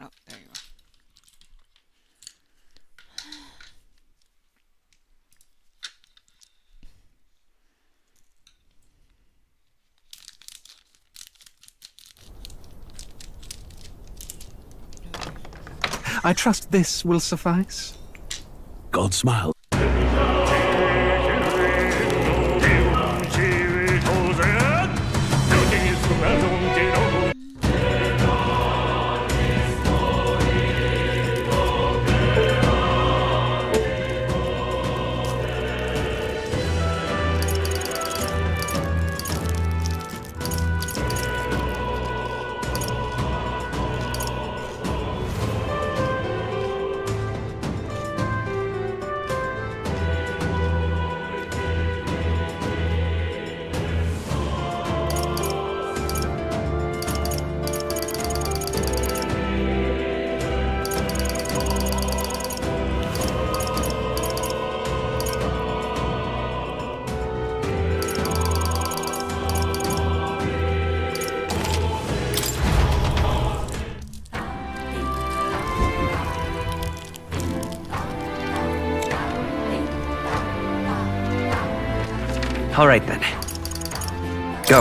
Oh, there you are. I trust this will suffice. God smiled. All right then. Go.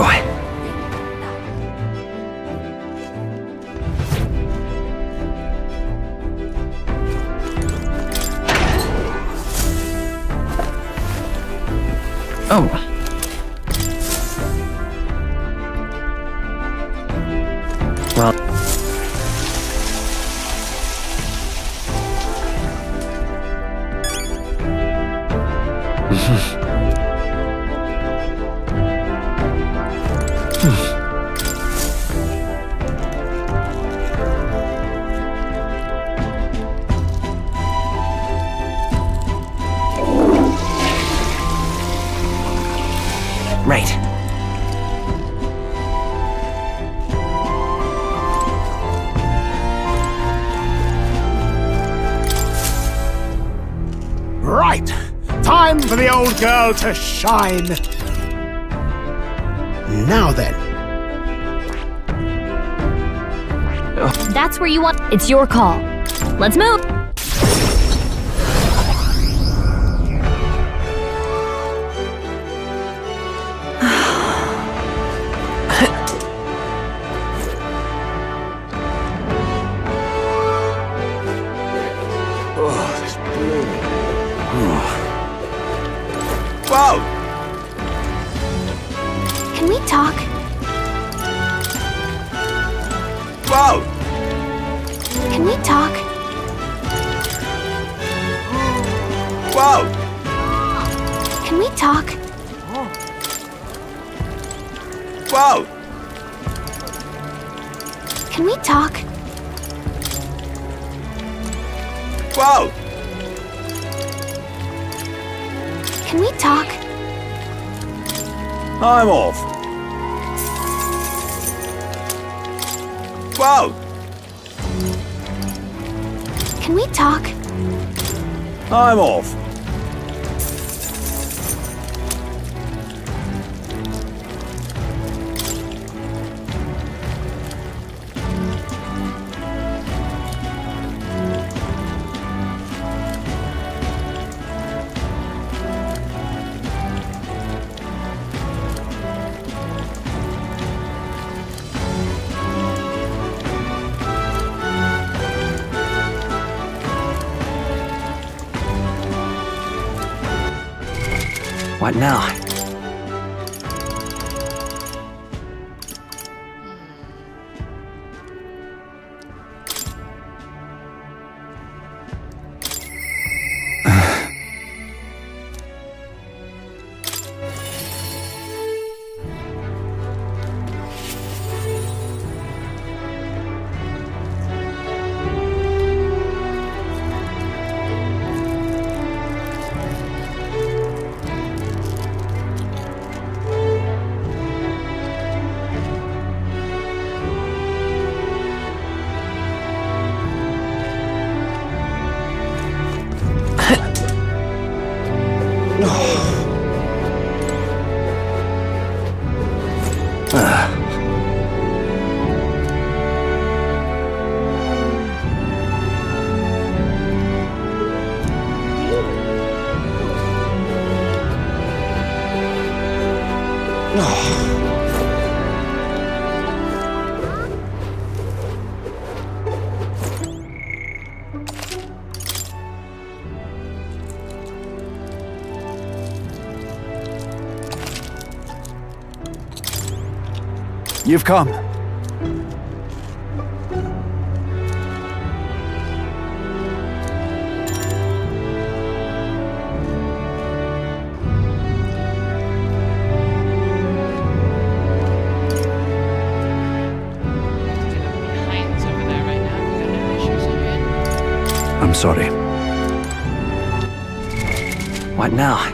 Oh. Well. Right. Right! Time for the old girl to shine! Now then. That's where you want. It's your call. Let's move. Whoa! Can we talk? Whoa! Can we talk? Whoa! Can we talk? Whoa! Can we talk? Whoa! Can we talk? I'm off. Whoa! Can we talk? I'm off. What now? You've come. Heinz over there right now. We got no issues over here. I'm sorry. What now?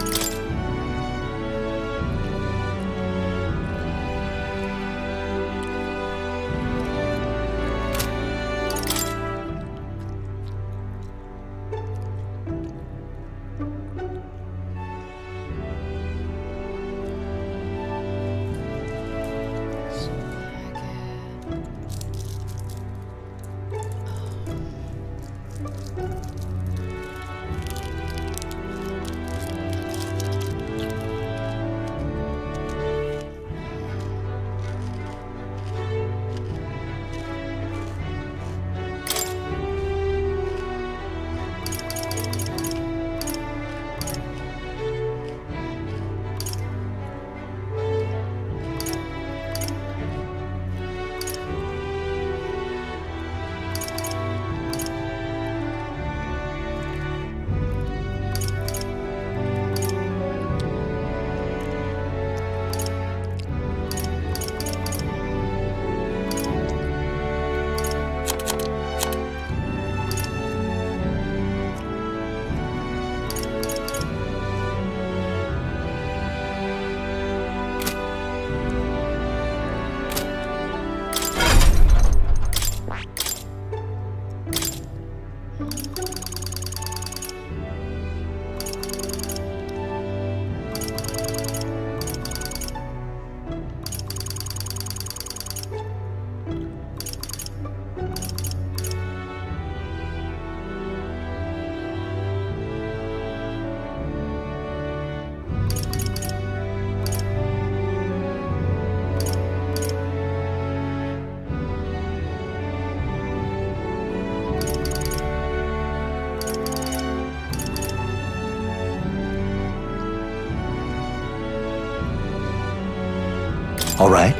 All right.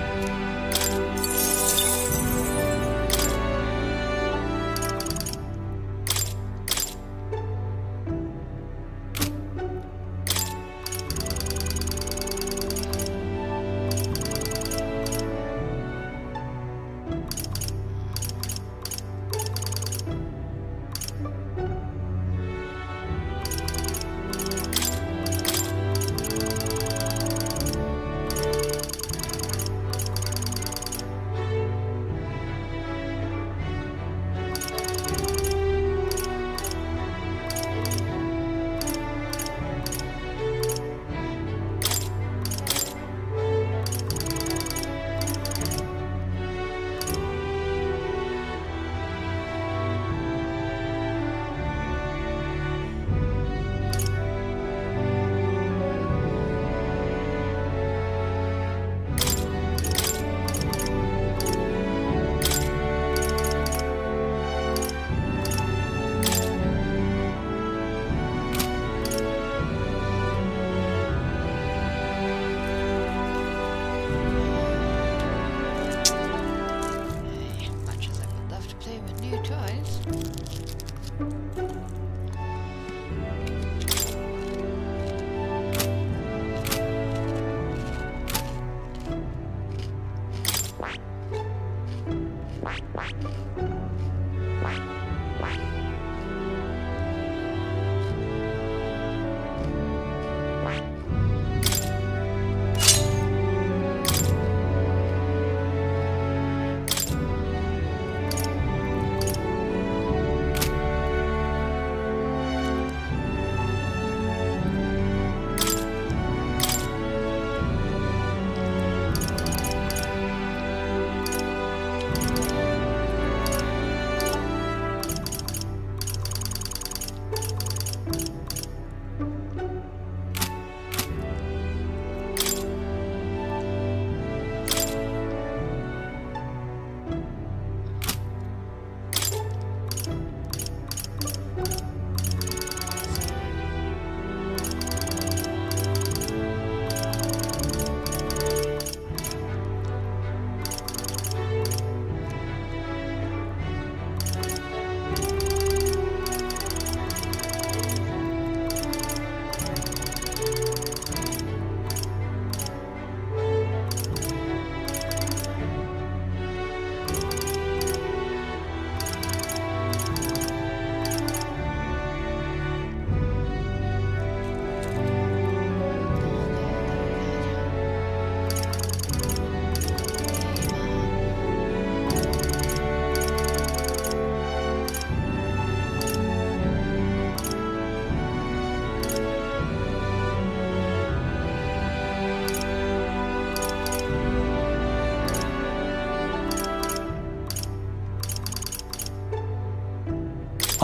Much as I would love to play with new toys.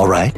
All right.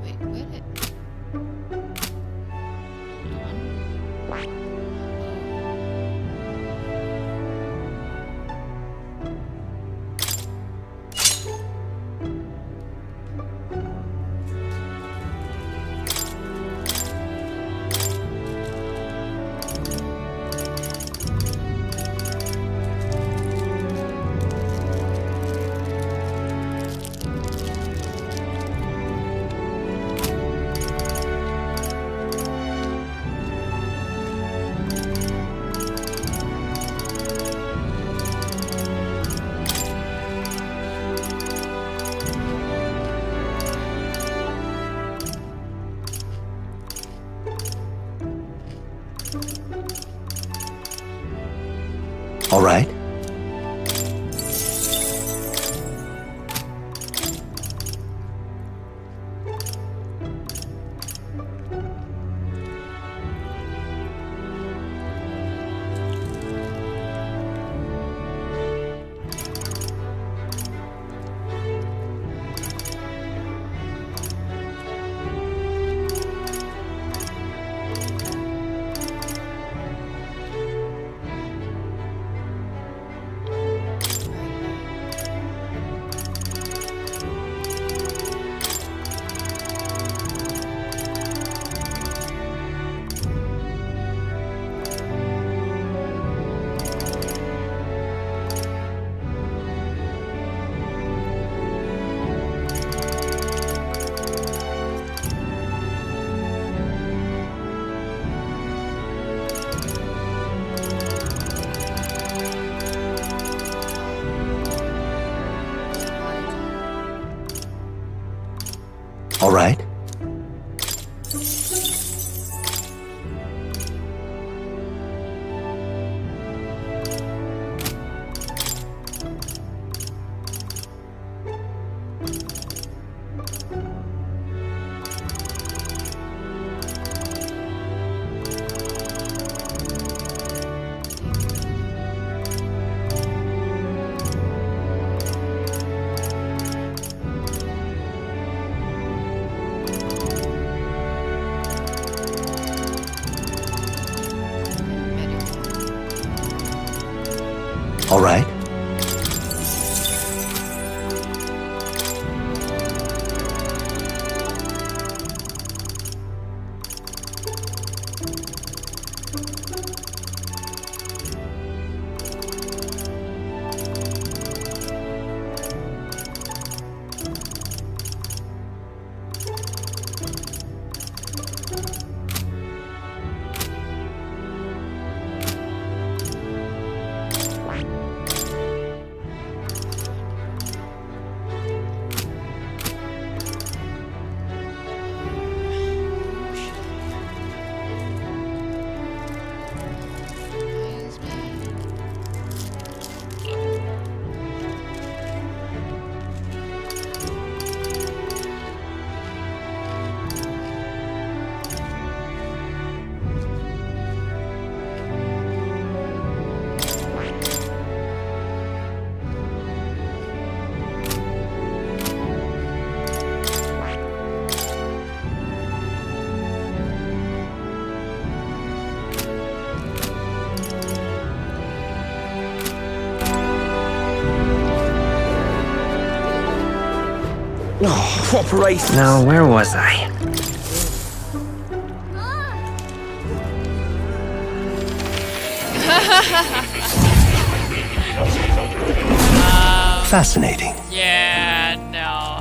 Wait, where did... Hold on. All right. All right. Oh, proper aces. Now, where was I? Fascinating. Yeah, no.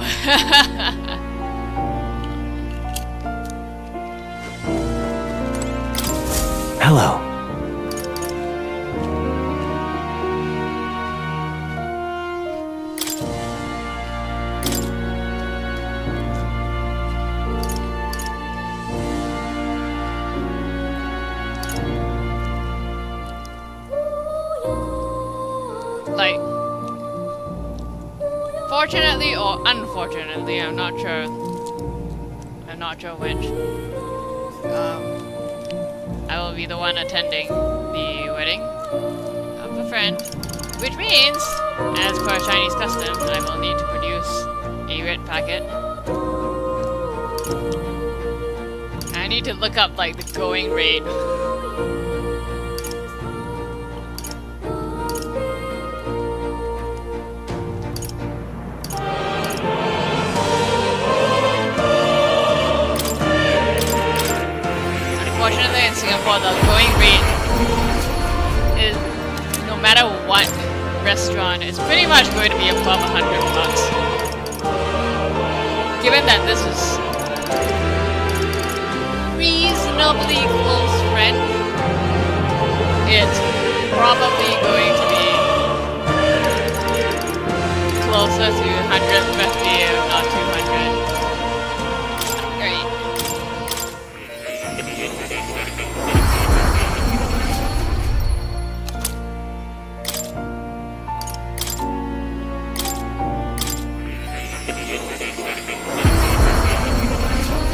Hello. Like, fortunately or unfortunately, I'm not sure. I'm not sure which. I will be the one attending the wedding of a friend, which means, as per Chinese custom, I will need to produce a writ packet. I need to look up like the going rate. Unfortunately, in Singapore, the going rate is, no matter what restaurant, it's pretty much going to be above $100. Given that this is reasonably close friend, it's probably going to be closer to 150 if not 200. Great.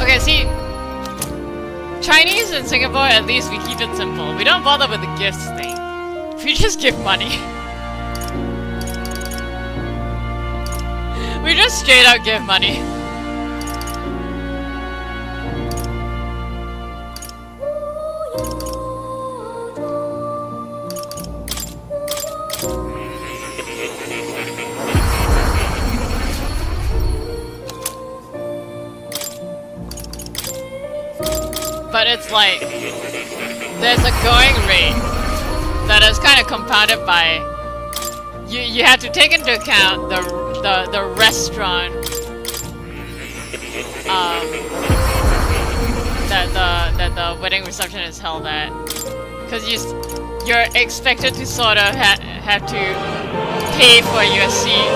Okay, see, Chinese in Singapore, at least we keep it simple. We don't bother with the gifts thing. We just give money. We just straight up give money. But it's like, there's a going rate that is kind of compounded by, you have to take into account the restaurant that the wedding reception is held at, because you're expected to sort of have to pay for your seat.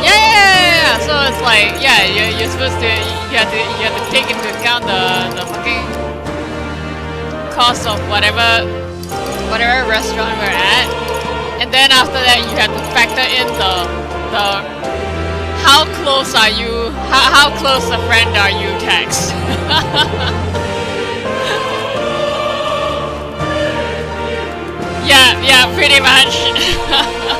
Yeah. So it's like, yeah, you're supposed to, you have to take into account the fucking cost of whatever restaurant we're at, and then after that you have to factor in the how close are you, how close a friend are you tax. Yeah, pretty much.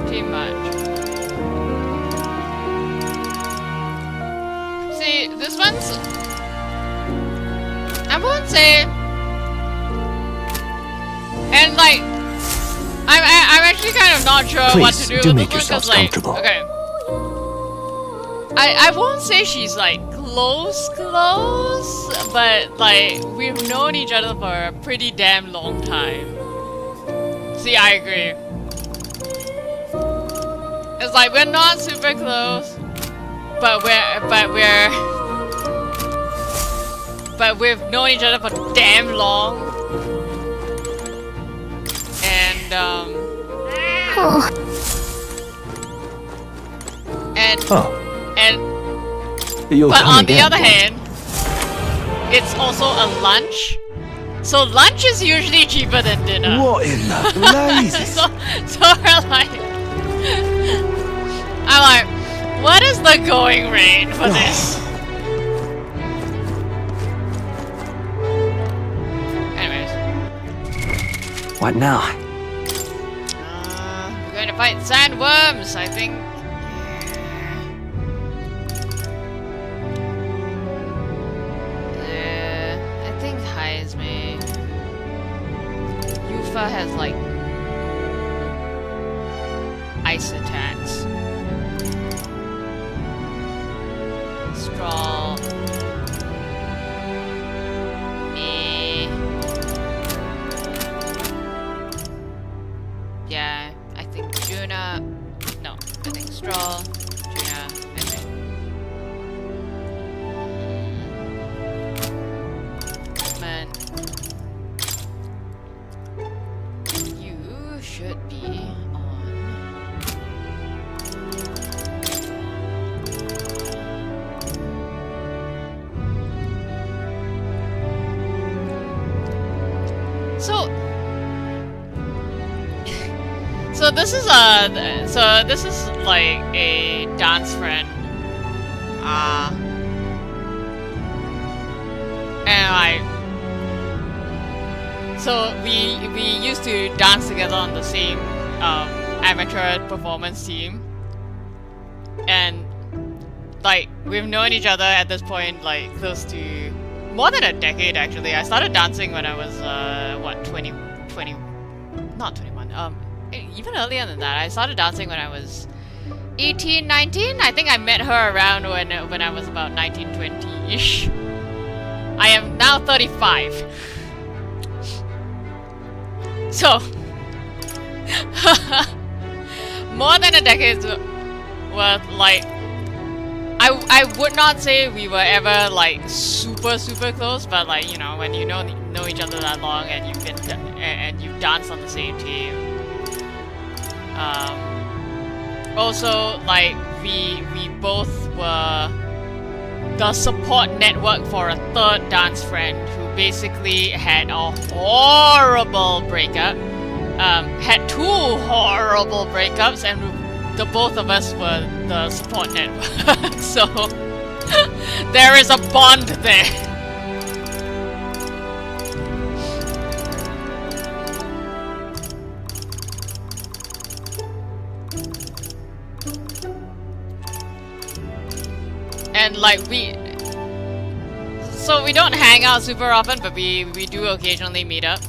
Pretty much. See, this one's, I won't say, and like, I'm actually kind of not sure what to Please, do do with make this one, yourselves 'cause, like, comfortable. okay, I won't say she's like close, but like we've known each other for a pretty damn long time. See, I agree. It's like we're not super close, but we've known each other for damn long. And You'll but come on the again, other won't you? hand, it's also a lunch. So lunch is usually cheaper than dinner. What in the blazes? so we're like, I'm like, what is the going rate for this? Anyways, What now? we're going to Fight sandworms, I think. I think Heisme. Yufa has like ice attacks. Straw. Me. Yeah, I think Juna. No, I think Straw. Juna, I think. Man. You should be on. So this is like a dance friend. And so we used to dance together on the same amateur performance team, and like we've known each other at this point like close to more than a decade actually. I started dancing when I was what 20 not 21 even earlier than that. I started dancing when I was 18, 19. I think I met her around when I was about 19, 20-ish. I am now 35. So, more than a decade's worth, like, I would not say we were ever, like, super close, but, like, you know, when you know each other that long and you've danced on the same team. Also, like, we both were the support network for a third dance friend who basically had a horrible breakup. Had two horrible breakups, and the both of us were the support network. So there is a bond there. And like we don't hang out super often, but we do occasionally meet up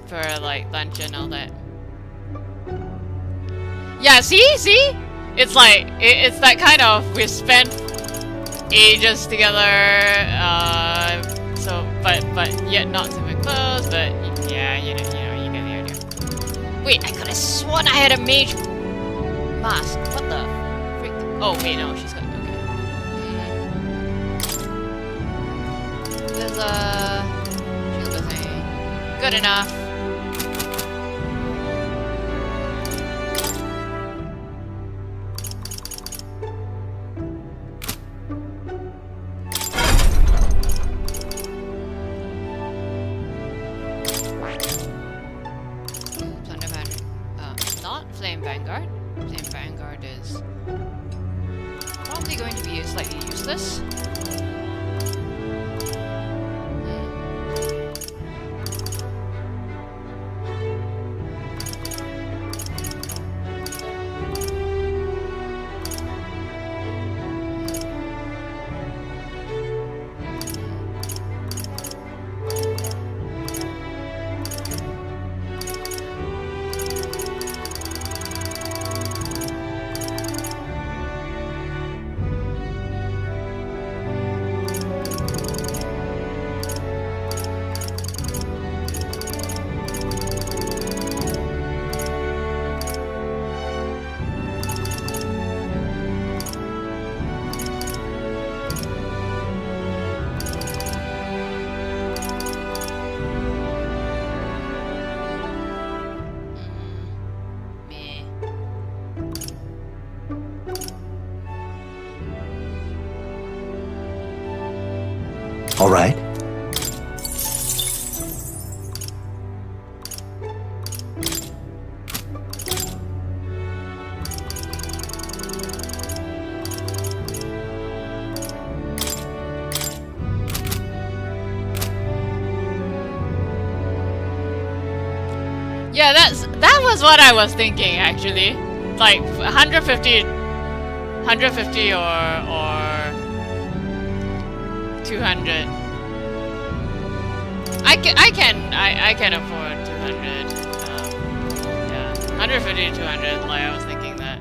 for like lunch and all that. Yeah, see? It's like it's that kind of we've spent ages together, so but yet not super close, but yeah, you know, you get the idea. Wait, I could have sworn I had a mage mask. What the freak? Oh wait, no, she's got There's a shield thing. Good enough. Thunder Magic. Not Flame Vanguard. Flame Vanguard is probably going to be slightly useless. All right. Yeah, that was what I was thinking actually. like 150 or 200. I can afford 200. Yeah, 150 to 200. Like I was thinking that.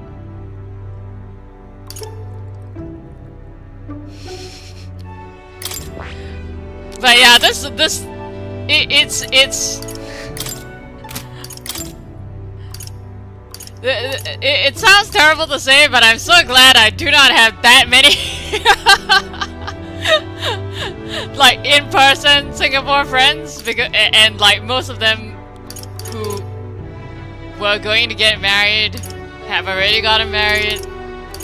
But yeah, it's it sounds terrible to say, but I'm so glad I do not have that many like in-person Singapore friends, because and like most of them who were going to get married have already gotten married.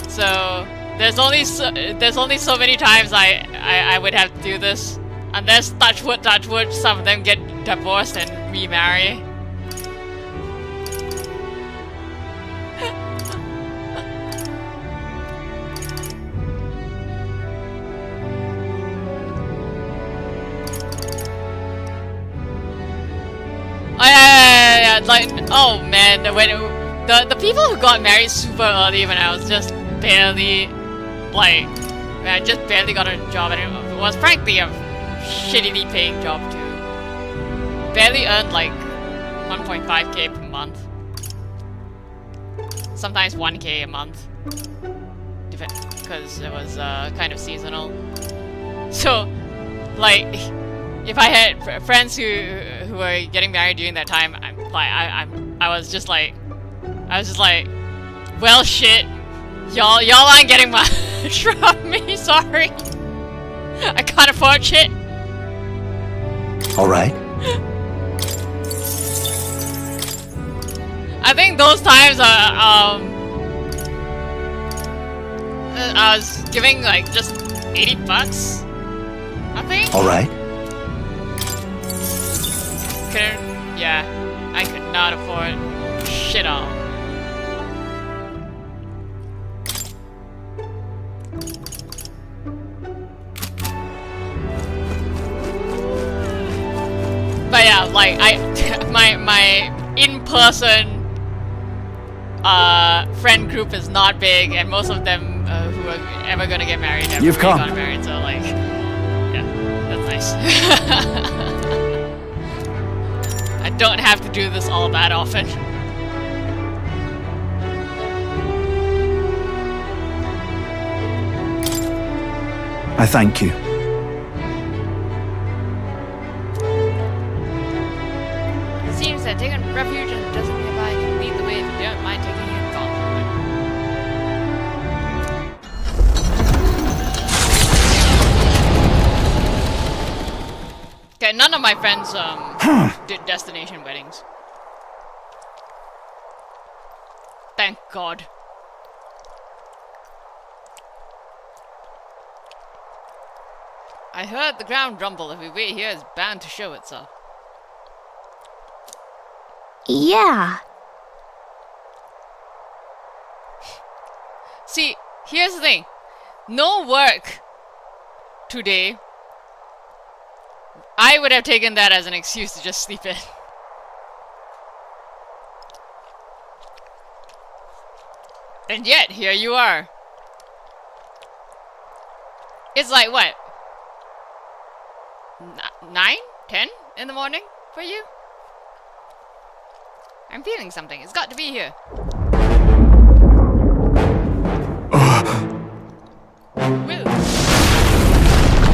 So there's only so many times I would have to do this, unless touch wood, some of them get divorced and remarry. Oh yeah, like, oh man, when the people who got married super early when I was just barely, like, when I just barely got a job, and it was frankly a shittily paying job too. Barely earned like 1.5k per month. Sometimes 1k a month. Because it was kind of seasonal. So, like, if I had friends who were getting married during that time, I was just like, well, shit, y'all aren't getting much from me. Sorry, I can't afford shit. All right. I think those times I was giving like just $80. I think. All right. Yeah, I could not afford shit all. But yeah, like my in-person friend group is not big, and most of them who are ever gonna get married never really got married. So like, yeah, that's nice. I don't have to do this all that often. I thank you. It seems that taking refuge in the desert nearby can lead the way if you don't mind taking your thought. Okay, none of my friends did destination weddings. Thank God. I heard the ground rumble. If we wait here, it's bound to show itself. Yeah. See, here's the thing. No work today. I would have taken that as an excuse to just sleep in. And yet, here you are. It's like, what? 9? 10 in the morning for you? I'm feeling something. It's got to be here. Will.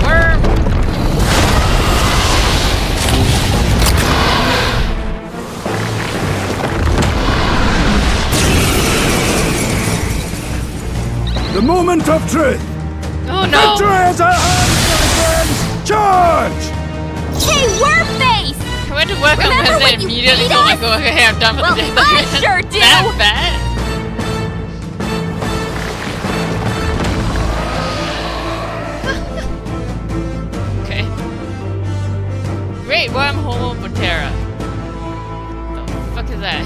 Worm. The moment of truth! Oh no! Victory is at hand, citizens! Charge! Hey, Wormface! I went to work on Remember Wednesday when and you immediately beat told my us? coworker, hey, I'm done for Well, the day. I sure do! That bad? Okay. Great Wormhole Botera. The fuck is that?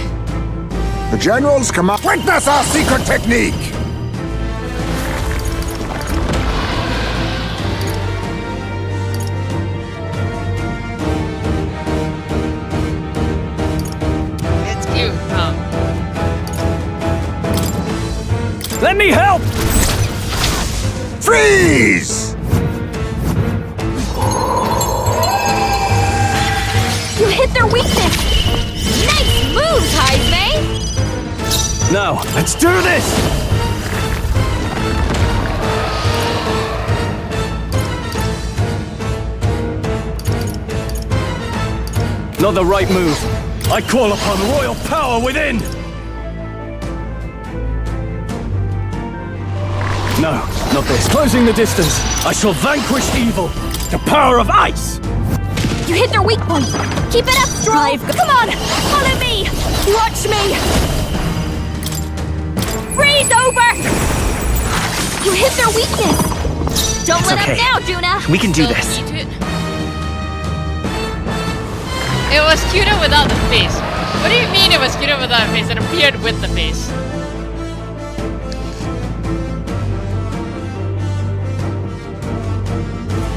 The generals come up. Witness our secret technique! It's cute. Let me help! Freeze! You hit their weakness! Nice moves, Heisme! Now, let's do this! Not the right move. I call upon royal power within! No, not this. Closing the distance. I shall vanquish evil. The power of ice! You hit their weak point! Keep it up, Strive! Come on! Follow me! Watch me! Freeze over! You hit their weakness! Don't let up now, Juna! We can do Still this. need to- It was cuter without the face. What do you mean it was cuter without the face? It appeared with the face.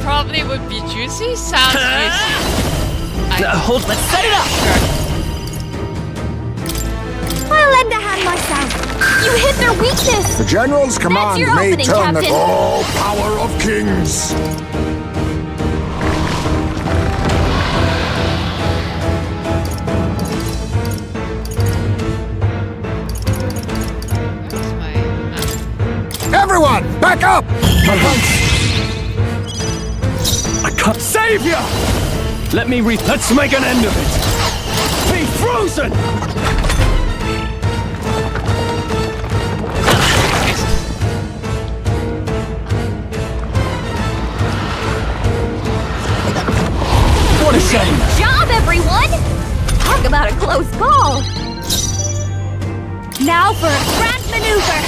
Probably would be juicy? Sounds juicy. Hold, let's set it up! I'll lend a hand myself! You hit their weakness! The general's command your may opening, turn the Captain. all power of kings. Where's my... Everyone, back up! I can't save you! Let me let's make an end of it! Be frozen! What a shame! Job, everyone! Talk about a close call! Now for a grand maneuver!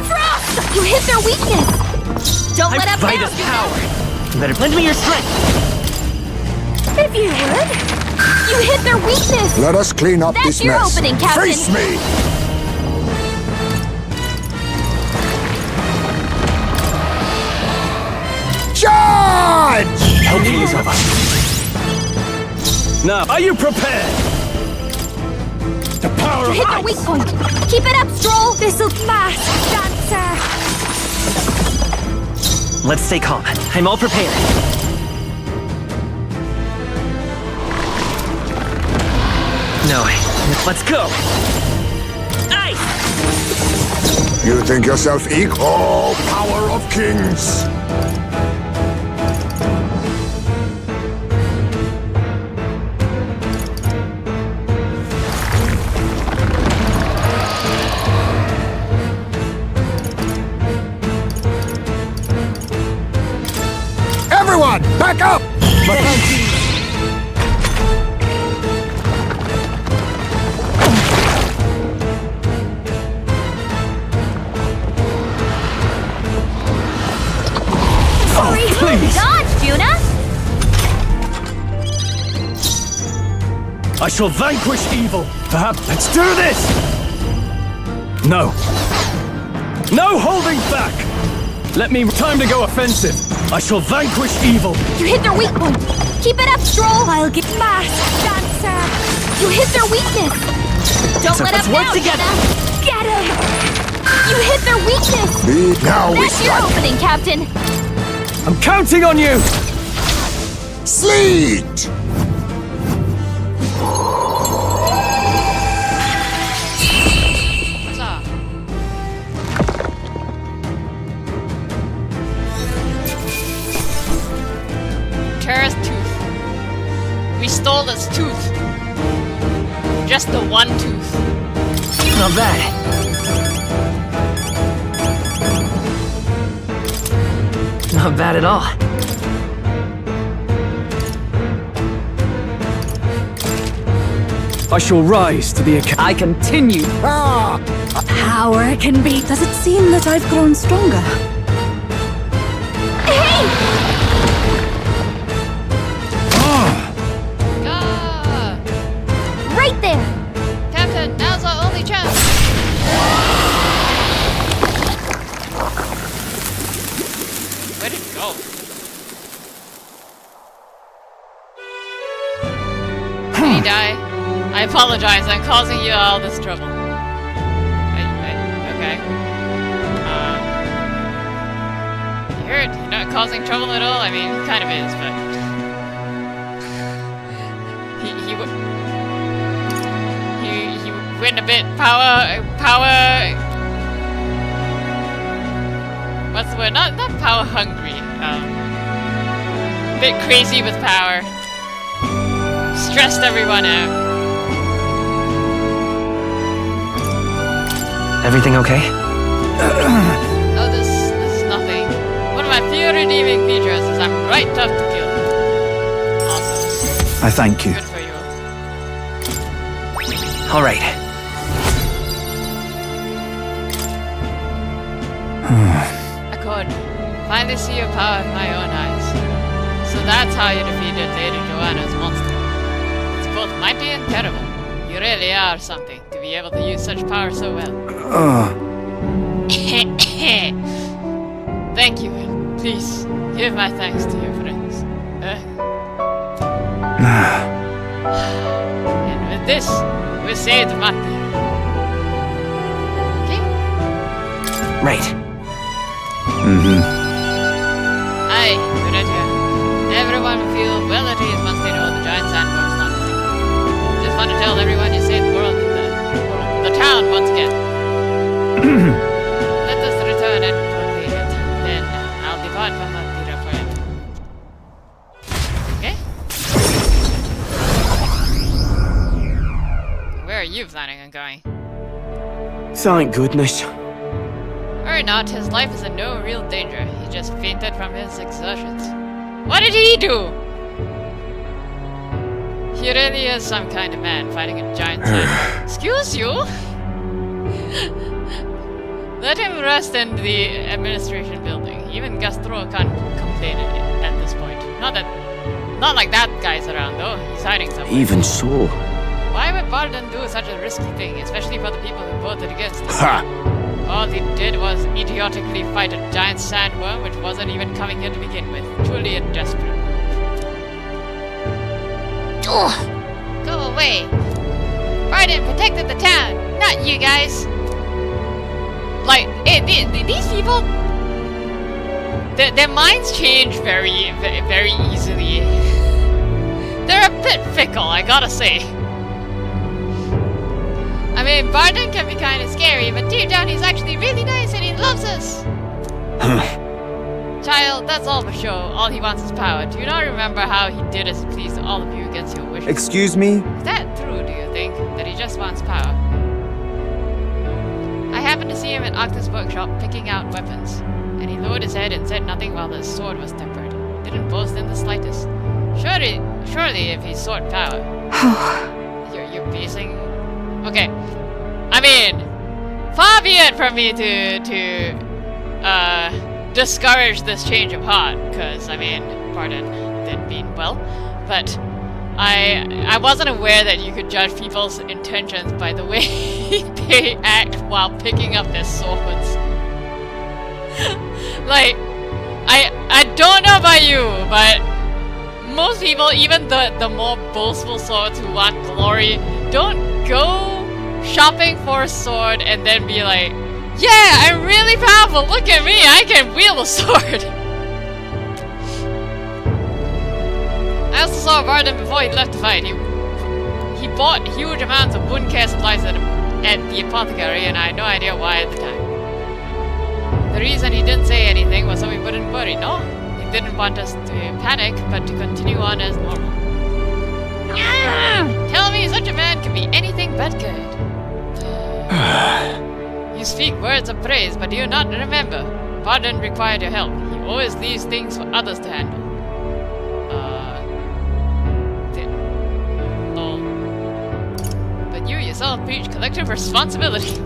Frost! You hit their weakness! Don't let up Fight now, us Juna. power! Better lend me your strength! If you would! You hit their weakness! Let us clean up That's this your mess. opening, Captain. Face me! Charge! Helping is over. Now, are you prepared? The power You of hit their ice! weak point! Keep it up, Stroll! This'll mass dancer! Let's stay calm. I'm all prepared. No, let's go! Ice! You think yourself equal? Power of kings. Everyone, back up! Sorry, please. dodge, Juna! I shall vanquish evil. Perhaps let's do this! No. No holding back! Let me time to go offensive. I shall vanquish evil. You hit their weak point! Keep it up, Stroll! I'll get mass dancer! You hit their weakness! Don't So let let's up work now, together. Juna! Get him! You hit their weakness! Now we That's your strike. opening, Captain! I'm counting on you! Sleet! What's up? Terra's tooth. We stole its tooth. Just the one tooth. Not bad. Not bad at all. I shall rise to the occasion. I continue. Ah! Power can be. Does it seem that I've grown stronger? Hey! Ah! Right there! Captain, now's our only chance. Where'd it go? Did he die? I apologize, I'm causing you all this trouble. Okay. hurt. You're not causing trouble at all. I mean, he kind of is, but he went a bit power. What's the word? Not power hungry. A bit crazy with power. Stressed everyone out. Everything okay? Oh, this is nothing. One of my few redeeming features is I'm right tough to kill. Awesome. I thank you. Good for you. All right. I could finally see your power with my own eyes. So that's how you defeated Lady Joanna's monster. It's both mighty and terrible. You really are something to be able to use such power so well. Thank you, and please give my thanks to your friends. And with this, we saved Matti. Okay? Right. Aye, good idea. Everyone will feel well at ease once they know the giant sandworm's not coming. Just want to tell everyone you saved the world, the town once again. Let us return and complete it. Then I'll depart from Mattira forever. Okay? Where are you planning on going? Thank goodness. Or not, his life is in no real danger. He just fainted from his exertions. What did he do? He really is some kind of man fighting a giant sand. Excuse you? Let him rest in the administration building. Even Gastro can't complain at this point. Not like that guy's around though. He's hiding somewhere. Even so. Why would Barden do such a risky thing, especially for the people who voted against him? Ha! All he did was idiotically fight a giant sandworm which wasn't even coming here to begin with. Truly a desperate move. Ugh. Go away. Barden protected the town, not you guys. Like, these people, their minds change very, very easily. They're a bit fickle, I gotta say. I mean, Barden can be kind of scary, but deep down he's actually really nice and he loves us. Child, that's all for show. All he wants is power. Do you not remember how he did as he pleased all of you against your wishes? Excuse me? Is that true, do you think? That he just wants power? I happened to see him in Octa's workshop picking out weapons, and he lowered his head and said nothing while his sword was tempered. Didn't boast in the slightest. Surely if he sought power. You're basing... Okay. I mean, far be it from me to discourage this change of heart, because, I mean, Barden did mean well, but I wasn't aware that you could judge people's intentions by the way they act while picking up their swords. Like, I don't know about you, but most people, even the more boastful swords who want glory, don't go shopping for a sword and then be like, yeah, I'm really powerful, look at me, I can wield a sword. I also saw Barden before he left to fight. He bought huge amounts of wound care supplies at the apothecary, and I had no idea why at the time. The reason he didn't say anything was so we wouldn't worry, no? He didn't want us to panic, but to continue on as normal. Tell me such a man can be anything but good. You speak words of praise, but do you not remember? Barden required your help. He always leaves things for others to handle. But you yourself preach collective responsibility.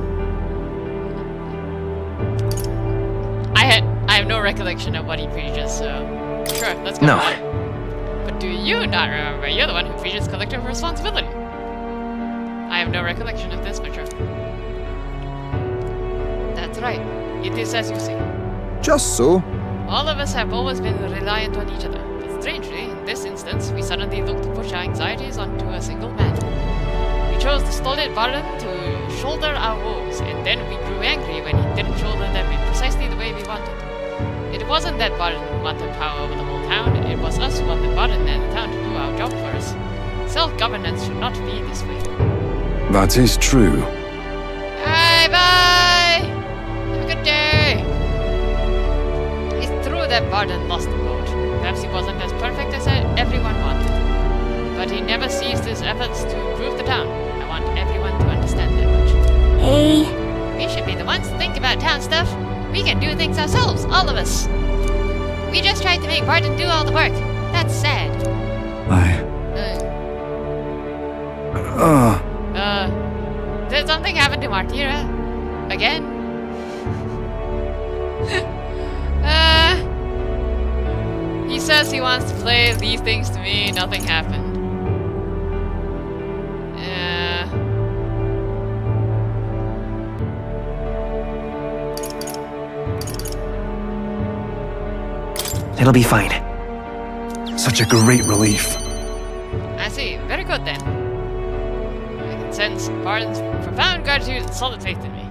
I have no recollection of what he preaches, so sure, let's go. No. On. But do you not remember? You're the one who preaches collective responsibility. I have no recollection of this, but sure. That's right. It is as you say. Just so. All of us have always been reliant on each other, but strangely, in this instance, we suddenly looked to push our anxieties onto a single man. We chose the stolid Barden to shoulder our woes, and then we grew angry when he didn't shoulder them in precisely the way we wanted. It wasn't that Barton wanted power over the whole town, it was us who wanted Barton and the town to do our job for us. Self-governance should not be this way. That is true. Bye! Have a good day! It's true that Barton lost the vote. Perhaps he wasn't as perfect as everyone wanted. But he never ceased his efforts to improve the town. I want everyone to understand that much. Hey. We should be the ones to think about town stuff. We can do things ourselves, all of us. We just tried to make Barton do all the work. That's sad. Did something happen to Martira? Again? He says he wants to play, leave things to me, nothing happened. It'll be fine. Such a great relief. I see. Very good then. I can sense Barton's profound gratitude and solid faith in me.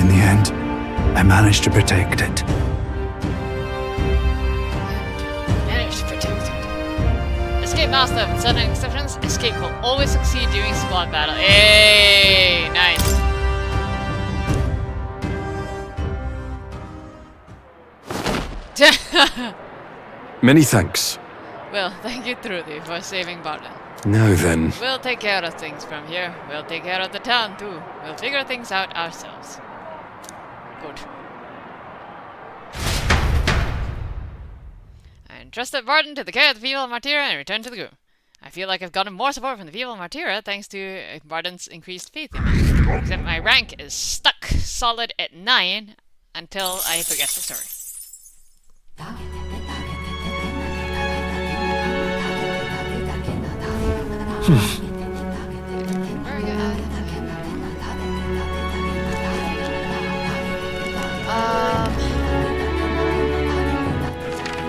In the end, I managed to protect it. Managed to protect it. Escape master, with certain exceptions, escape will always succeed during squad battle. Hey, nice. Many thanks. Well, thank you, Trudy, for saving Barton. Now then. We'll take care of things from here. We'll take care of the town, too. We'll figure things out ourselves. Good. I entrusted Barton to the care of the people of Martira and returned to the group. I feel like I've gotten more support from the people of Martira thanks to Barton's increased faith in me. Except my rank is stuck solid at 9 until I progress the story. Very good.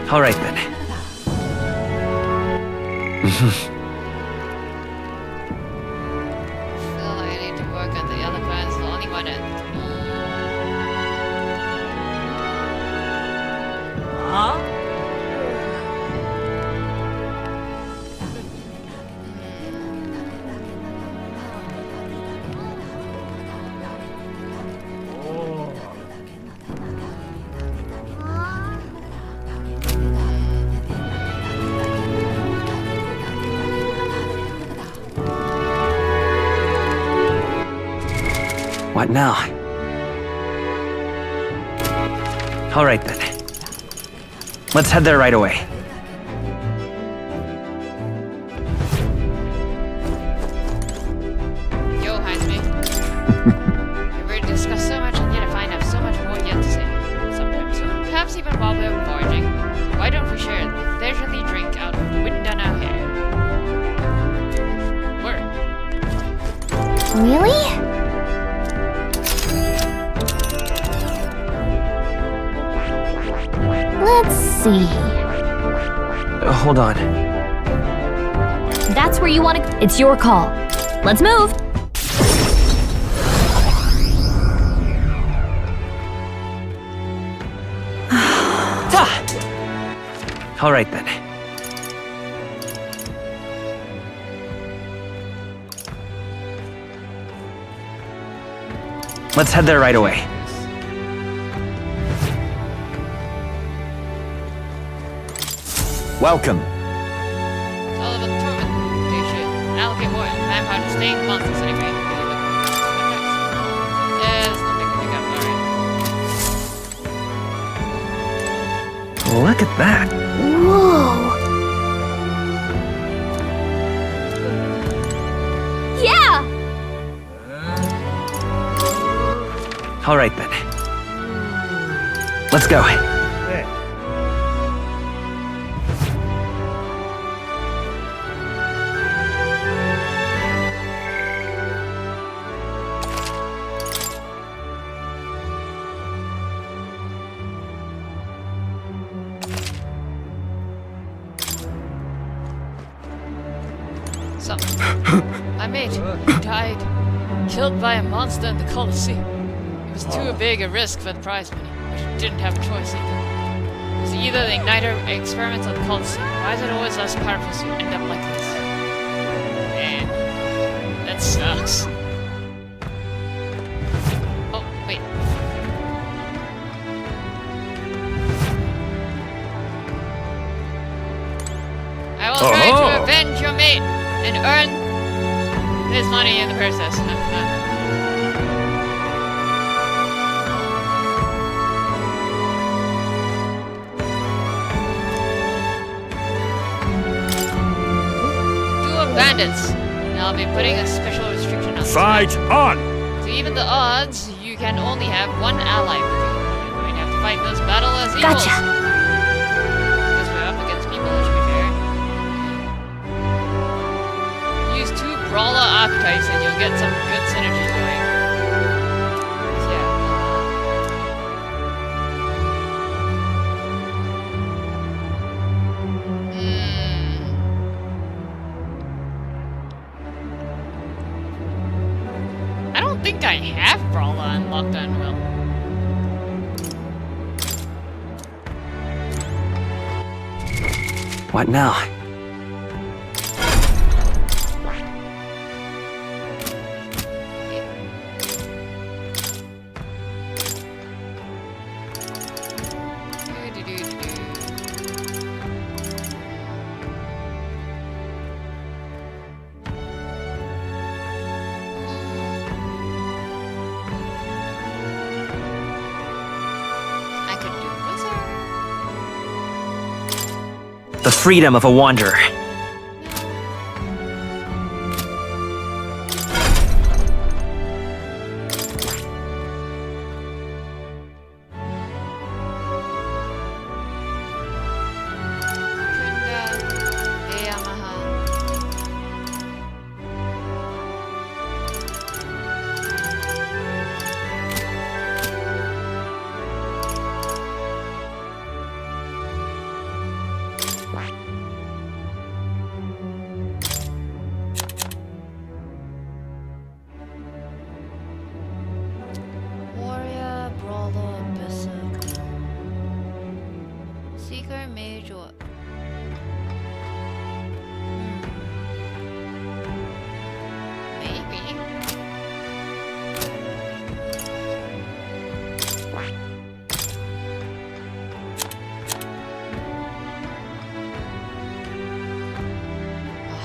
All right then. Feel like I need to work on the other plans. The only one at 3. What now? All right then. Let's head there right away. Yo, Heisme. We've already discussed so much and yet I find out so much more yet to say. Sometime soon, perhaps even while we're foraging, why don't we share a leisurely drink out of the wind on our hair? Word. Really? Let's see. Hold on. That's where you want to... It's your call. Let's move. All right then. Let's head there right away. Welcome. Sullivan Torment Station. Allocate more manpower to staying monsters anyway. There's nothing to pick up, alright. Look at that. Whoa. Yeah! All right then. Let's go. My mate died, killed by a monster in the Colosseum. It was too big a risk for the prize money, but you didn't have a choice either. It was either the Igniter experiments or the Colosseum. Why is it always us powerful who end up like this? Man, that sucks. Oh, wait. I will try to avenge your mate and earn his money in the process. Bandits. And I'll be putting a special restriction on Fight on! So even the odds, you can only have one ally with you. You're going to have to fight this battle as equals. Gotcha. Because we're up against people, it should be fair. Use 2 brawler archetypes and you'll get some good synergy going. So yeah. I don't think I have Brawler unlocked on Will. What now? I could do Wizard. The freedom of a wanderer. Yamaha. Warrior, Brawler, Berserker. Seeker, Mage, or... Maybe.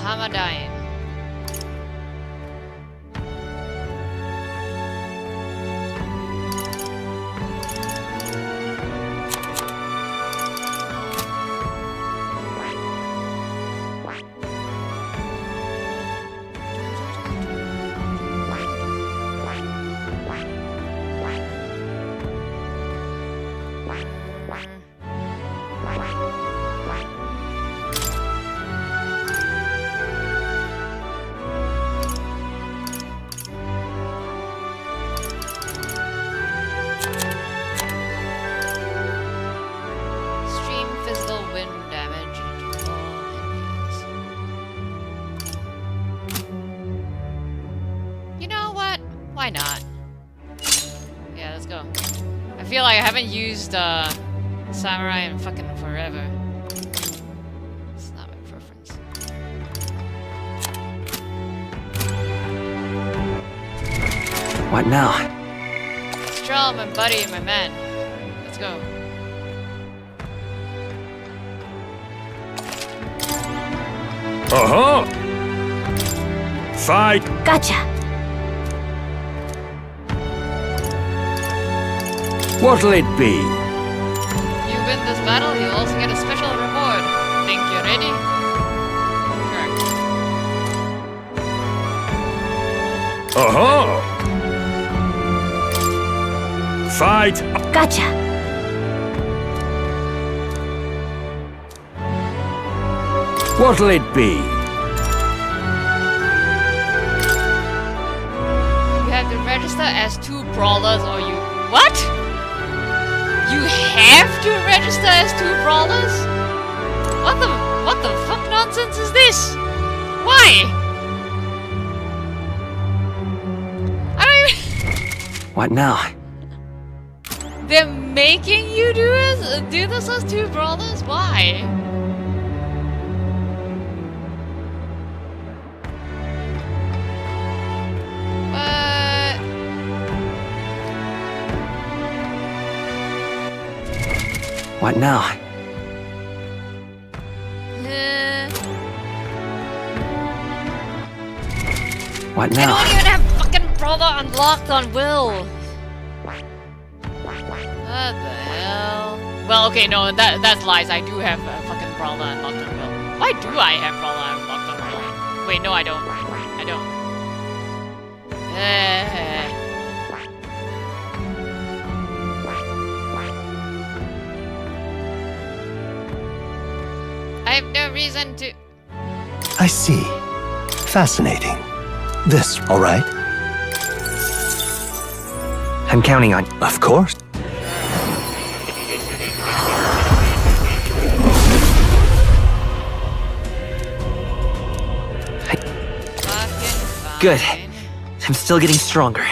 Mohammedan. Stream physical wind damage into all enemies. You know what? Why not? Yeah, let's go. I feel like I haven't used Samurai in fucking forever. It's not my preference. What now? Strom, my buddy, and my man. Let's go. Fight! Gotcha. What'll it be? You win this battle, you'll also get a special reward. Think you're ready? Sure. Fight! Gotcha. What'll it be? You have to register as 2 brawlers or you... What? You have to register as 2 brawlers? What the fuck nonsense is this? Why? I don't even... What now? They're making you do this as two brothers? Why? What now? What I now? don't even have fucking brother unlocked on Will. What the hell? Well, okay, no, that's lies. I do have fucking brother unlocked on Will. Why do I have brother unlocked on Will? Wait, no, I don't. I don't. I have no reason to. I see. Fascinating. This, all right? I'm counting on you. Of course. Fucking Good. fine. I'm still getting stronger.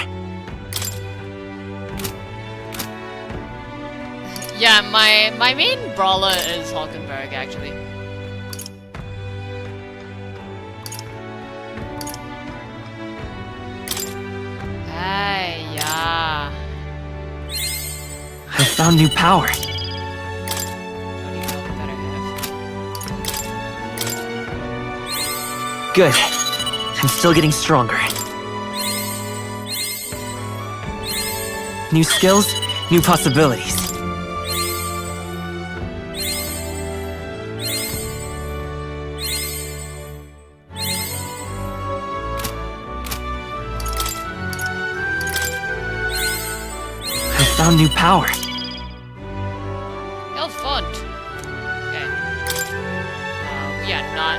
Yeah, my main brawler is Hulkenberg, actually. Yeah. I found new power. Don't even know what better have. Good. I'm still getting stronger. New skills, new possibilities. I found new power. Elfont. Okay. We are not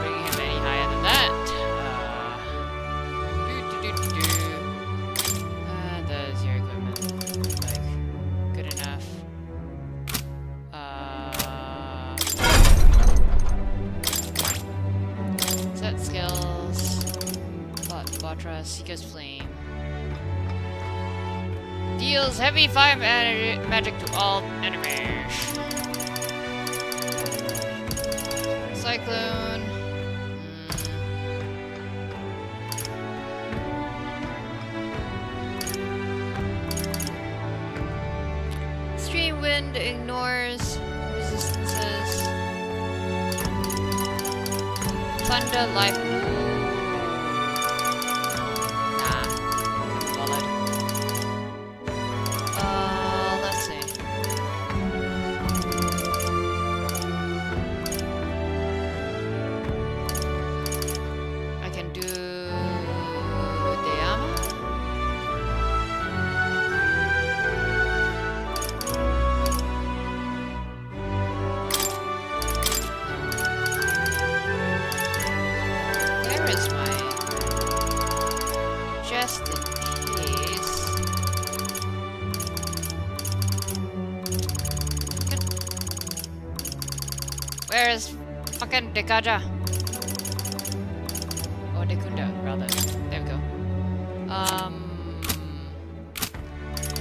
bringing him any higher than that. Does your equipment like good enough? Set skills. Batra, Seeker's Flame. Deals heavy fire magic to all enemies. Cyclone. Extreme wind ignores resistances. Thunder life. Nah. Solid. Let's see. I can do Deyama. Where is my just in case? Where is fucking Dekaja? Or Dekunda, rather. There we go.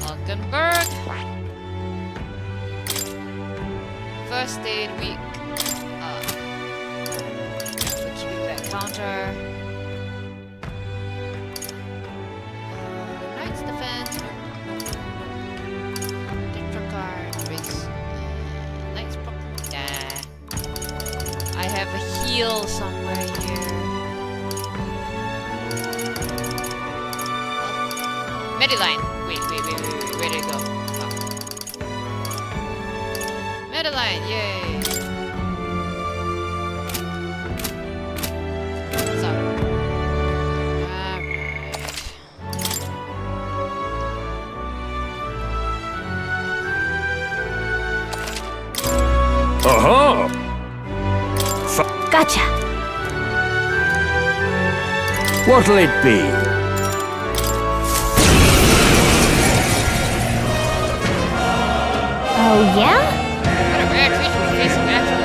Hulkenberg. First aid weak. We're keeping that counter. Knight's defense. Tetracard. Briggs. Knight's nah. I have a heal somewhere here. Mediline. Wait. Where did it go? Oh. Mediline, yay. What's up? Alright. Aha! Gotcha. What'll it be? Oh, yeah? What a rare creature we face in battle.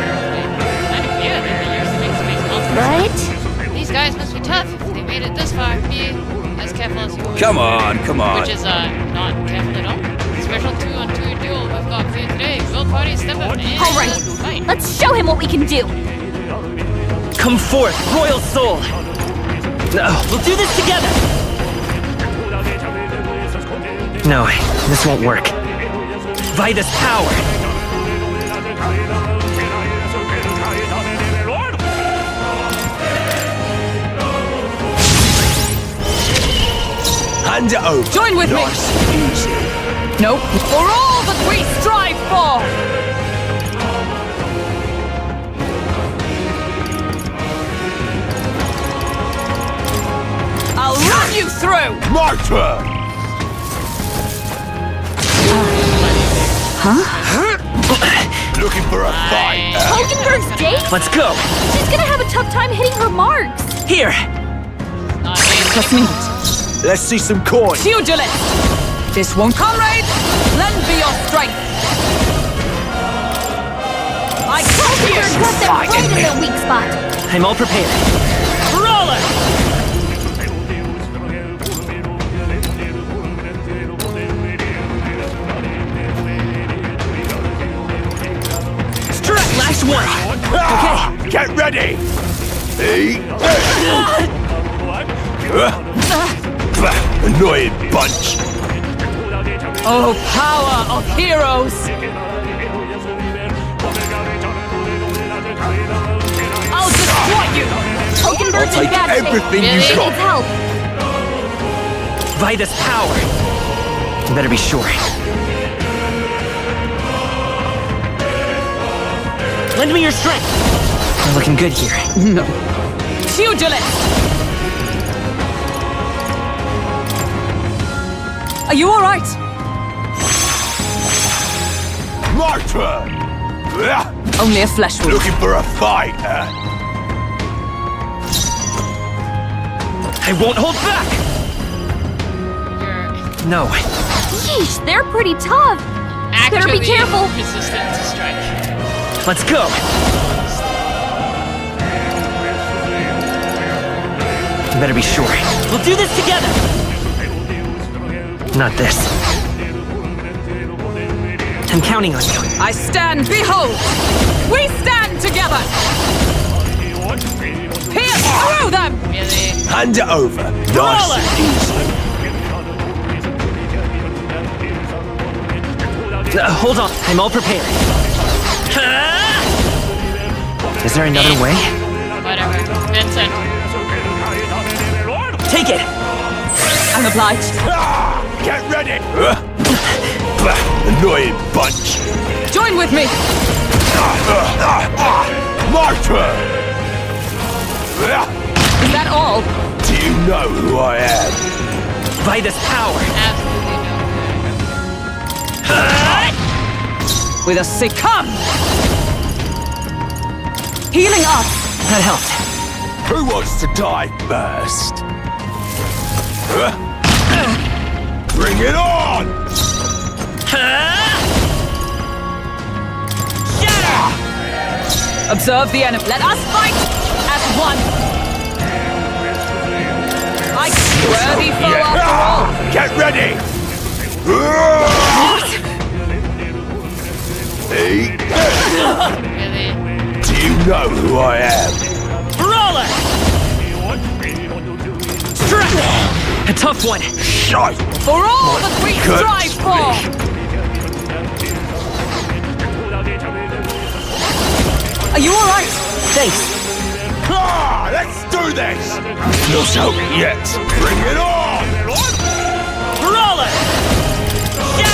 Kind of weird that they use to make space monsters. Right? These guys must be tough if they made it this far. Be as careful as you will. Come on. Which is, not careful at all. It's special 2-on-2 duel we've got for you today. Gold party, step up and All right, fight. let's show him what we can do. Come forth, royal soul. No, we'll do this together. No, this won't work. Vitus power. Hand it over. Join with me. Easy. Nope. For all that we strive for! I'll run you through! My turn. Looking for a fight? Hogenberg's date? Let's go. She's gonna have a tough time hitting her marks. Here. Not me. Trust me. Let's see some coin. Pugilist! This won't, comrades! Lend me your strength! I come here! Hogenberg got them right in their weak spot. I'm all prepared. Brawler! Strike! Last one! Okay. Get ready. Annoying bunch. Oh, power of heroes! I'll destroy you! Hogenberg's in Take bad shape. everything Really? you She got. needs help. Vitus power. You better be sure. Lend me your strength. We're looking good here. No. Pugilist! Are you alright? My turn. Only a flesh wound. Looking for a fight, huh? I won't hold back! You're No. Yeesh, they're pretty tough. Better be actually careful. resistant to strike. Let's go. You better be sure. We'll do this together. Not this. I'm counting on you. I stand, behold! We stand together! Pierce through them! Really? Hand it over. Nice Brawler. and easy. Hold on. I'm all prepared. Is there another way? Whatever. Vincent. Take it. I'm obliged. Get ready. Annoying bunch. Join with me! My turn. Is that all? Do you know who I am? Vitus power. Absolutely no. With a succumb! Healing up! That helped. Who wants to die first? Bring it on! Observe the enemy. Let us fight as one! I worthy foe after all! Get ready! Really? Do you know who I am? Brawler. Strike. A tough one. Shite! For all that we Good strive for! Are you alright? Thanks. Let's do this! Not over yet! Bring it on! Brawler.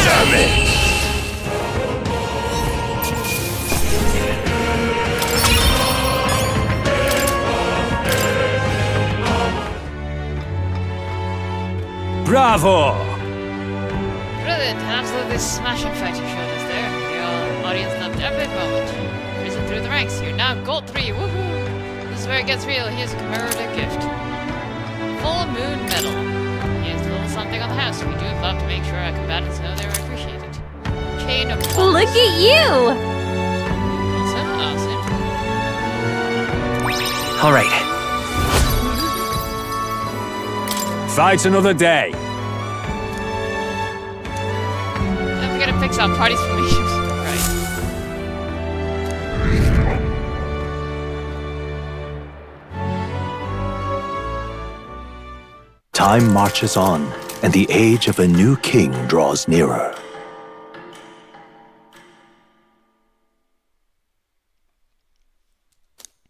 Damn it! Bravo! Brilliant. An absolutely smashing fight you showed us there. The audience loved every moment. Risen through the ranks. You're now Gold 3. Woohoo! This is where it gets real. Here's a commemorative gift. Full Moon Medal. Here's a little something on the house. We do love to make sure our combatants know they are appreciated. Chain of Bonds. Look at you! Awesome, awesome. All right. Fight another day. Checks out party's formations. Right. Time marches on, and the age of a new king draws nearer.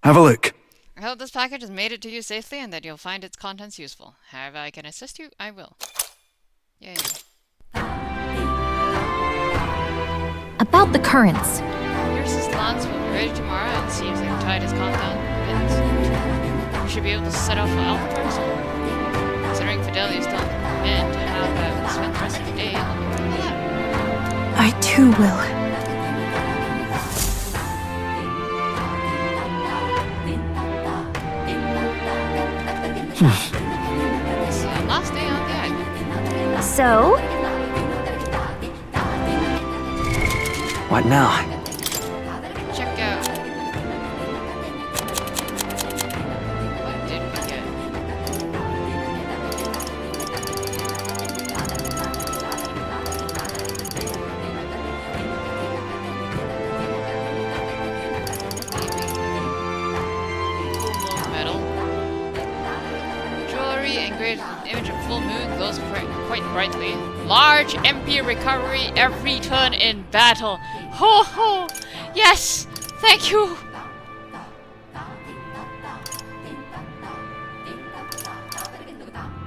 Have a look. I hope this package has made it to you safely and that you'll find its contents useful. However I can assist you, I will. Yay. About the currents. Pierce's lance will be ready tomorrow and seems like the tide has calmed down a bit. We should be able to set off for Alpha soon. Considering Fidelia is still in command, and how about spend the rest of the day on the lab? I too will. It's the last day on the island. So, What now? Check out. What did we get? Full moon medal. Jewelry engraved with an image of full moon glows quite brightly. Large MP recovery every turn in battle. Ho ho! Yes! Thank you!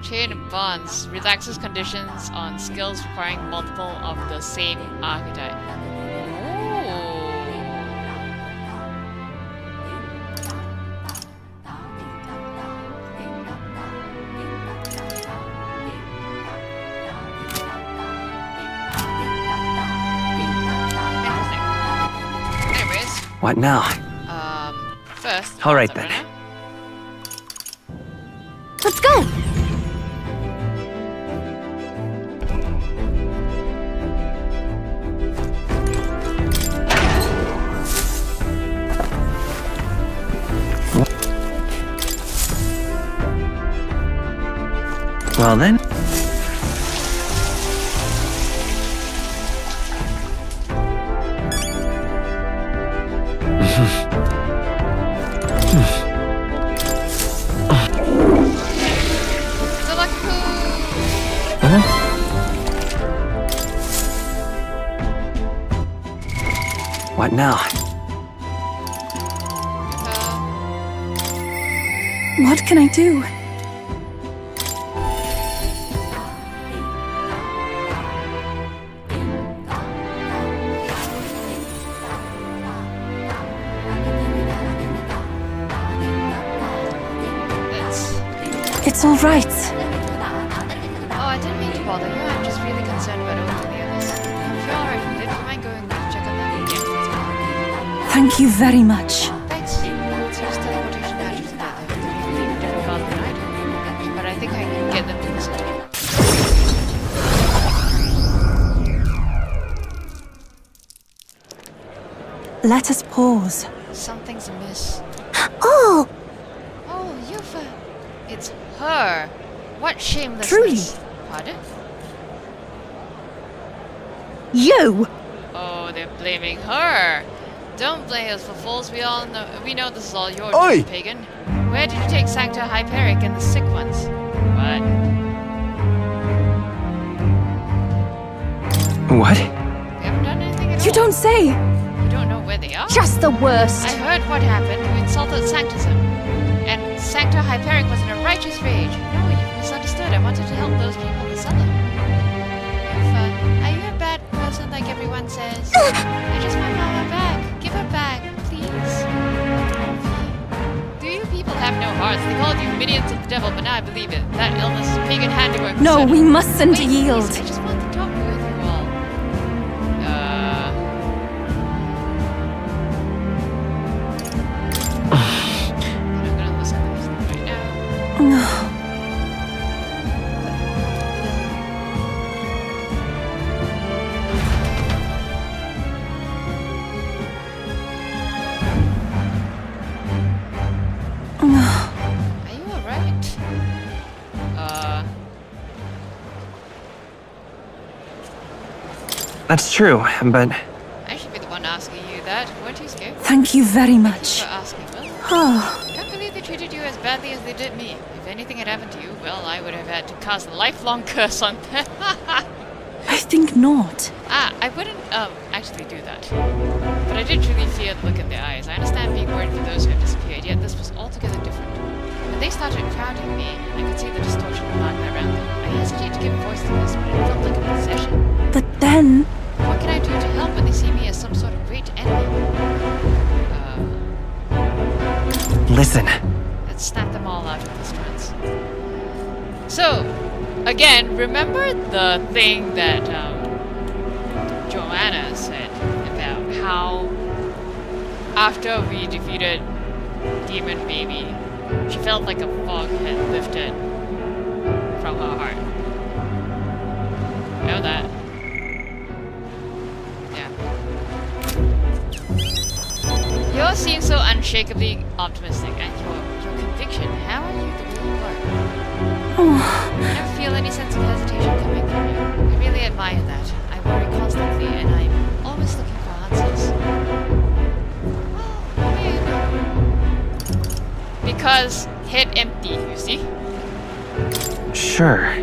Chain of Bonds relaxes conditions on skills requiring multiple of the same archetype. Interesting. Anyways, What now? first. All right, what's up then. right now? let's go! Well then. Good luck, What now? What can I do? It's all right. Oh, I didn't mean to bother you. I'm just really concerned about all the others. If you're alright with it, you mind going to check on that again? Thank you very much. Thanks. Let's use teleportation badges together. They're even different cars than I do. But I think I can get them to listen to me. Let us pause. Something's amiss. Oh! Oh, Yufa! It's her! What shamelessness! Truly. Pardon? You! Oh, they're blaming her! Don't blame us for fools. We know this is all your Oi! doing, pagan. Where did you take Sancta Hyperic and the sick ones? What? What? We haven't done anything at all. You don't say! You don't know where they are? Just the worst! I heard what happened. You insulted Sanctism. And Sancta Hyperic was in a righteous rage. No, you've misunderstood. I wanted to help those people in the cellar. Yufa, are you a bad person like everyone says? I just want Mama back. Give her back, please. Do you people have no hearts? They called you minions of the devil, but now I believe it. That illness is pagan handiwork. No, Son. we mustn't Wait, yield. please, I just want to talk with you all. I'm gonna listen to this right now. Are you alright? That's true, but I should be the one asking you that. Weren't you scared? Thank you very For much. asking, well, Oh, I can't believe they treated you as badly as they did me. If anything had happened to you, well, I would have had to cast a lifelong curse on them. I think not. I wouldn't, actually do that. But I did truly fear the look in their eyes. I understand being worried for those who have disappeared, yet this was altogether different. When they started crowding me, I could see the distortion of Magna around them. I hesitate to give voice to this, but it felt like a possession. But then, What can I do to help when they see me as some sort of great enemy? listen. Let's snap them all out of this trance. So, again, remember the thing that Joanna said about how after we defeated Demon Baby, she felt like a fog had lifted from her heart. Know that? Yeah. You all seem so unshakably optimistic, and your conviction, how are you the way you are? I never feel any sense of hesitation coming from you. I really admire that. I worry constantly, and I'm always looking for answers. Well, maybe. Because head empty, you see? Sure.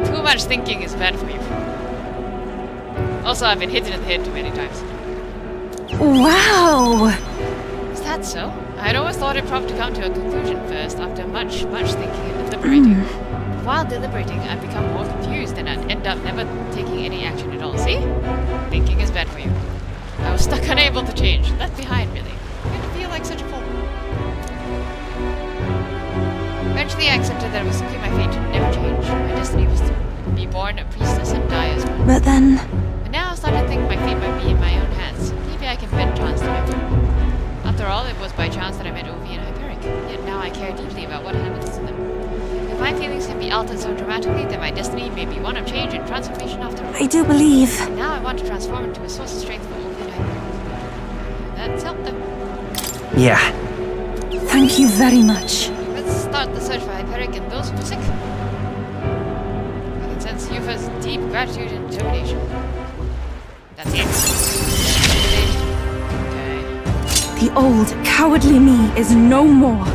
Too much thinking is bad for you. Also, I've been hit in the head too many times. wow! Is that so? I'd always thought it proper to come to a conclusion first, after much thinking and deliberating. While deliberating, I'd become more confused and I'd end up never taking any action at all. See? Thinking is bad for you. I was stuck unable to change, left behind really. I didn't feel like such a fool. Eventually I accepted that it was simply my fate to never change. My destiny was to be born a priestess and die as one. But then, But now I started to think my fate might be in my own hands. Maybe I can bend chance to my will. After all, it was by chance that I met Ovi and Hyperic. Yet now I care deeply about what happens to them. If my feelings can be altered so dramatically, then my destiny may be one of change and transformation after all. I do believe. Now I want to transform into a source of strength for Ovi and Hyperic. That's helped them. Yeah. Thank you very much. Let's start the search for Hyperic and those who are sick. I can sense Yufa's deep gratitude and determination. That's it. Okay. The old, cowardly me is no more.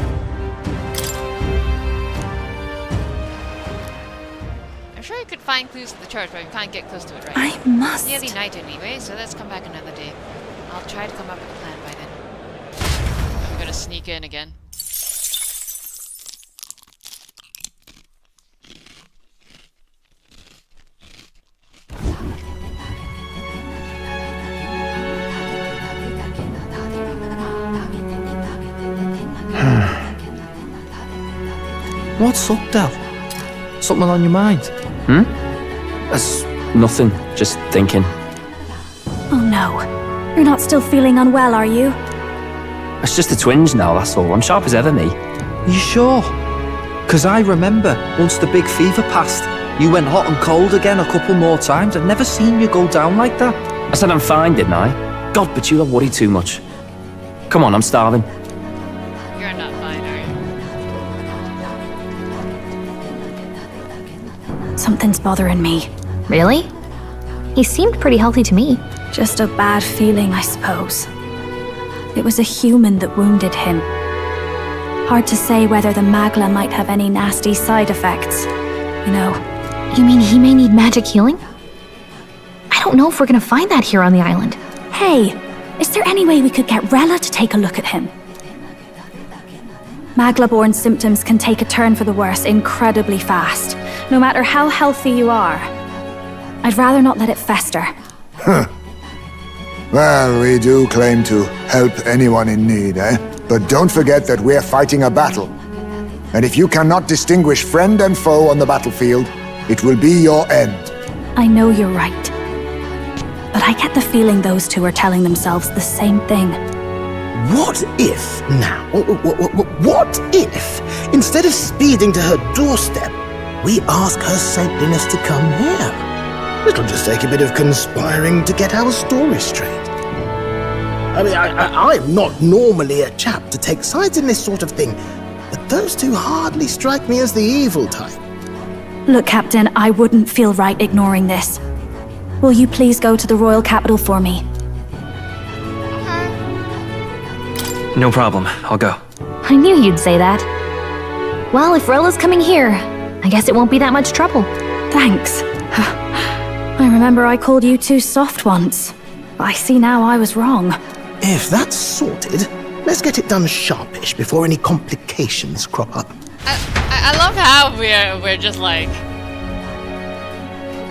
I'm sure you could find clues to the church, but you can't get close to it, right? I must. It's nearly night anyway, so let's come back another day. I'll try to come up with a plan by then. I'm gonna sneak in again. What's up, Del? Something on your mind? That's nothing. Just thinking. Oh no. You're not still feeling unwell, are you? It's just a twinge now, that's all. I'm sharp as ever, me. Are you sure? 'Cause I remember once the big fever passed, you went hot and cold again a couple more times. I've never seen you go down like that. I said I'm fine, didn't I? God, but you worry too much. Come on, I'm starving. You're not fine, are you? Something's bothering me. Really? He seemed pretty healthy to me. Just a bad feeling, I suppose. It was a human that wounded him. Hard to say whether the Magla might have any nasty side effects. You know. You mean he may need magic healing? I don't know if we're gonna find that here on the island. Hey, is there any way we could get Rella to take a look at him? Magla-born symptoms can take a turn for the worse incredibly fast, no matter how healthy you are. I'd rather not let it fester. Well, we do claim to help anyone in need, eh? But don't forget that we're fighting a battle. And if you cannot distinguish friend and foe on the battlefield, it will be your end. I know you're right. But I get the feeling those two are telling themselves the same thing. What if, now, what if, instead of speeding to her doorstep, we ask her saintliness to come here? It'll just take a bit of conspiring to get our story straight. I mean, I'm not normally a chap to take sides in this sort of thing, but those two hardly strike me as the evil type. Look, Captain, I wouldn't feel right ignoring this. Will you please go to the royal capital for me? No problem. I'll go. I knew you'd say that. Well, if Rella's coming here, I guess it won't be that much trouble. Thanks. I remember I called you too soft once. I see now I was wrong. If that's sorted, let's get it done sharpish before any complications crop up. I love how we're just like,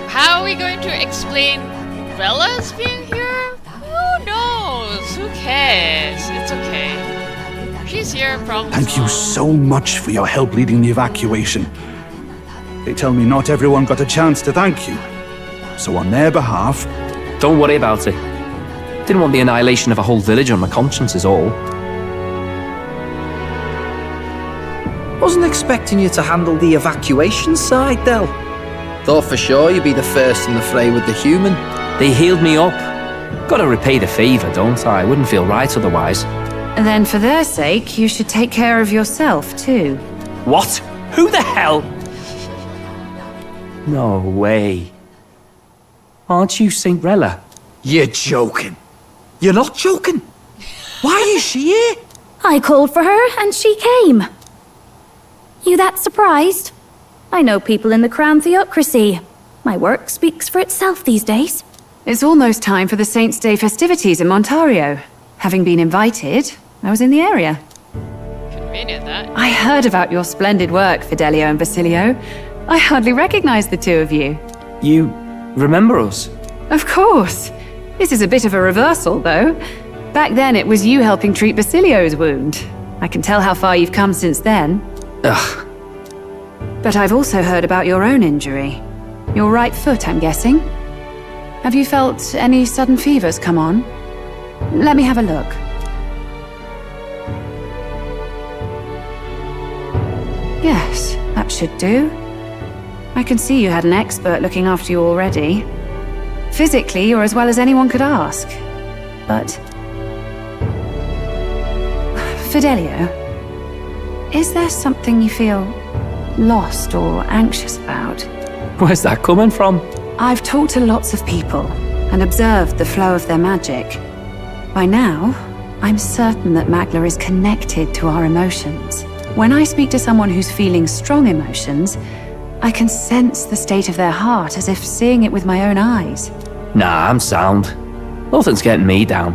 how are we going to explain Rella's being here? Who knows? Who cares? It's okay. She's here, problem Thank you solved. so much for your help leading the evacuation. They tell me not everyone got a chance to thank you. So on their behalf... Don't worry about it. Didn't want the annihilation of a whole village on my conscience is all. Wasn't expecting you to handle the evacuation side, Del. Thought for sure you'd be the first in the fray with the human. They healed me up. Gotta repay the favor, don't I? Wouldn't feel right otherwise. Then for their sake, you should take care of yourself, too. What? Who the hell? No way. Aren't you Saint Rella? You're joking. You're not joking. Why is she here? I called for her and she came. You that surprised? I know people in the Crown Theocracy. My work speaks for itself these days. It's almost time for the Saints' Day festivities in Montario. Having been invited, I was in the area. Convenient, that. I heard about your splendid work, Fidelio and Basilio. I hardly recognized the two of you. You remember us? Of course. This is a bit of a reversal, though. Back then, it was you helping treat Basilio's wound. I can tell how far you've come since then. Ugh. But I've also heard about your own injury. Your right foot, I'm guessing. Have you felt any sudden fevers come on? Let me have a look. Yes, that should do. I can see you had an expert looking after you already. Physically, you're as well as anyone could ask. But... Fidelio, is there something you feel lost or anxious about? Where's that coming from? I've talked to lots of people and observed the flow of their magic. By now, I'm certain that Magla is connected to our emotions. When I speak to someone who's feeling strong emotions, I can sense the state of their heart as if seeing it with my own eyes. Nah, I'm sound. Nothing's getting me down.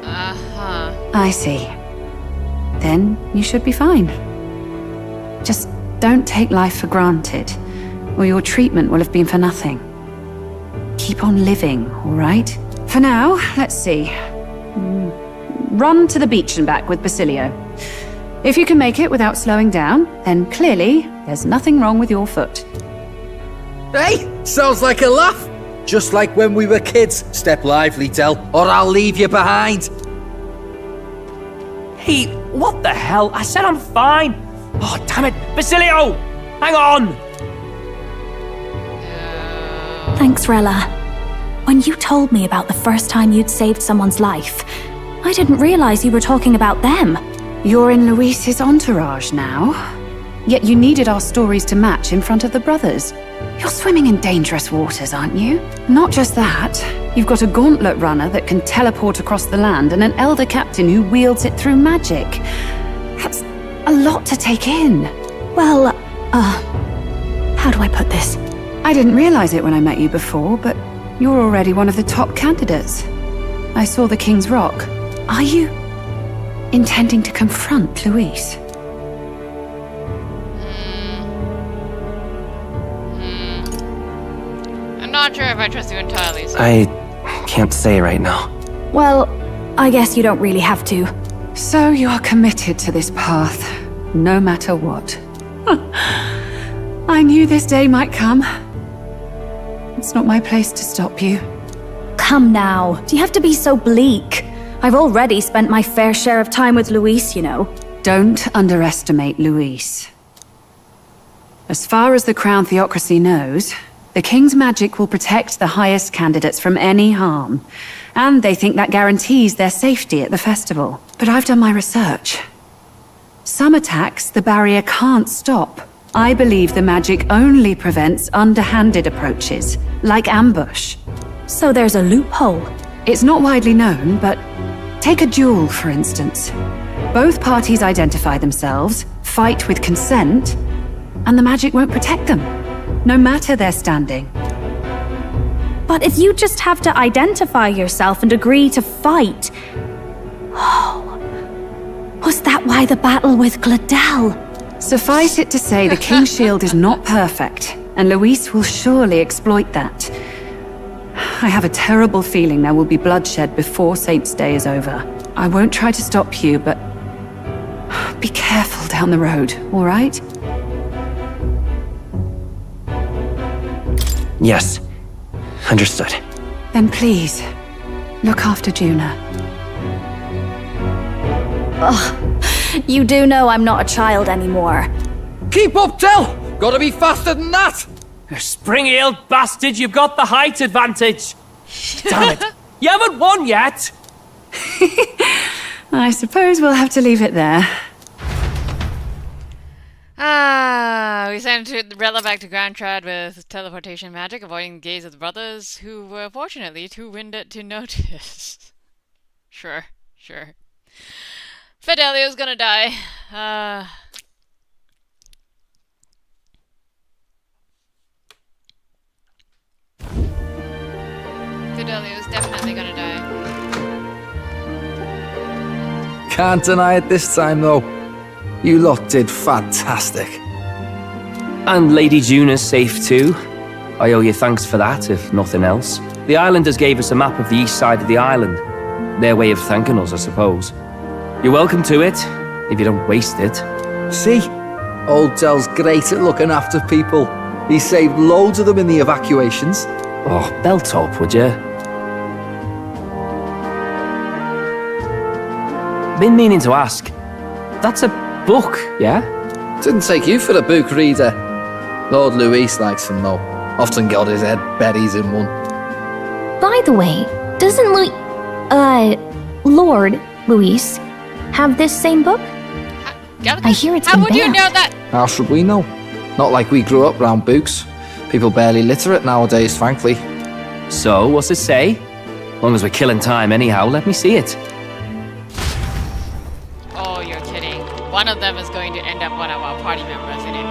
Uh-huh. I see. Then you should be fine. Just don't take life for granted, or your treatment will have been for nothing. Keep on living, all right? For now, let's see. Run to the beach and back with Basilio. If you can make it without slowing down, then clearly there's nothing wrong with your foot. Hey, sounds like a laugh. Just like when we were kids. Step lively, Del, or I'll leave you behind. Hey, what the hell? I said I'm fine. Oh, damn it. Basilio! Hang on! Thanks, Rella. When you told me about the first time you'd saved someone's life, I didn't realize you were talking about them. You're in Luis's entourage now. Yet you needed our stories to match in front of the brothers. You're swimming in dangerous waters, aren't you? Not just that, you've got a gauntlet runner that can teleport across the land and an elder captain who wields it through magic. That's a lot to take in. Well, how do I put this? I didn't realize it when I met you before, but you're already one of the top candidates. I saw the King's Rock. Are you intending to confront Luis? I'm not sure if I trust you entirely, so... I can't say right now. Well, I guess you don't really have to. So you are committed to this path, no matter what. I knew this day might come. It's not my place to stop you. Come now, do you have to be so bleak? I've already spent my fair share of time with Luis, you know. Don't underestimate Luis. As far as the Crown Theocracy knows, the King's magic will protect the highest candidates from any harm. And they think that guarantees their safety at the festival. But I've done my research. Some attacks the barrier can't stop. I believe the magic only prevents underhanded approaches, like ambush. So there's a loophole. It's not widely known, but take a duel, for instance. Both parties identify themselves, fight with consent, and the magic won't protect them, no matter their standing. But if you just have to identify yourself and agree to fight... Oh, was that why the battle with Gladel? Suffice it to say, the King's Shield is not perfect, and Luis will surely exploit that. I have a terrible feeling there will be bloodshed before Saint's Day is over. I won't try to stop you, but be careful down the road, all right? Yes. Understood. Then please, look after Juna. Ugh, you do know I'm not a child anymore. Keep up, Del! Gotta be faster than that! You springy old bastard, you've got the height advantage. Damn it. You haven't won yet. I suppose we'll have to leave it there. We sent Rella back to Grand Trad with teleportation magic, avoiding the gaze of the brothers, who were fortunately too winded to notice. Sure. Fidelio's gonna die. Fidelio's definitely gonna die. Can't deny it this time, though. You lot did fantastic. And Lady Juna's safe too. I owe you thanks for that, if nothing else. The islanders gave us a map of the east side of the island. Their way of thanking us, I suppose. You're welcome to it, if you don't waste it. See? Old Del's great at looking after people. He saved loads of them in the evacuations. Oh, belt up, would you? Been meaning to ask. That's a book, yeah? Didn't take you for a book reader. Lord Luis likes them, though. Often got his head buried in one. By the way, doesn't Lord Luis have this same book? I hear it's been How would you banned. know that? How should we know? Not like we grew up round books. People barely literate nowadays, frankly. So, what's it say? As long as we're killing time anyhow, let me see it. Oh, you're kidding. One of them is going to end up one of our party members in it.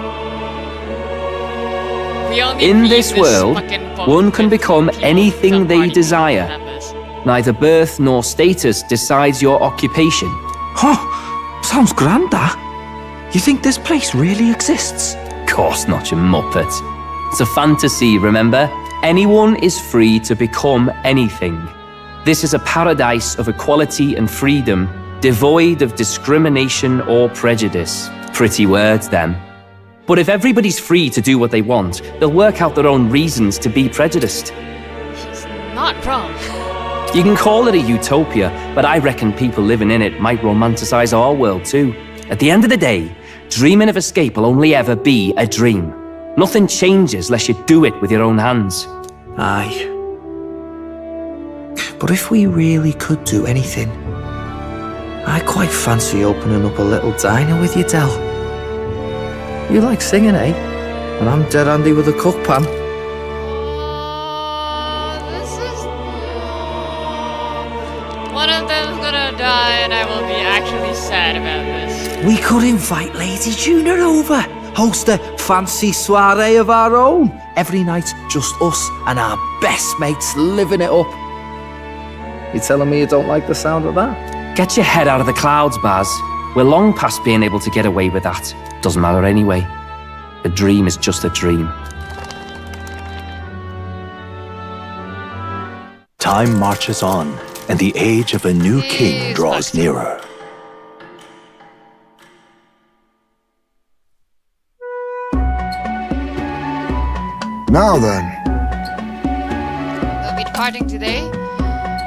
We only In read this world, fucking book one can with become people anything some they party desire. members. Neither birth nor status decides your occupation. Huh? Sounds grand, that. You think this place really exists? Course not, you muppet. It's a fantasy, remember? Anyone is free to become anything. This is a paradise of equality and freedom, devoid of discrimination or prejudice. Pretty words, them. But if everybody's free to do what they want, they'll work out their own reasons to be prejudiced. He's not wrong. You can call it a utopia, but I reckon people living in it might romanticize our world too. At the end of the day, dreaming of escape will only ever be a dream. Nothing changes unless you do it with your own hands. Aye. But if we really could do anything, I quite fancy opening up a little diner with you, Del. You like singing, eh? And I'm dead handy with a cook pan. This is... One of them's gonna die and I will be actually sad about this. We could invite Lady Juna over. Host a fancy soiree of our own. Every night, just us and our best mates living it up. You telling me you don't like the sound of that? Get your head out of the clouds, Baz. We're long past being able to get away with that. Doesn't matter anyway. A dream is just a dream. Time marches on, and the age of a new king draws nearer. Now then. We'll be departing today.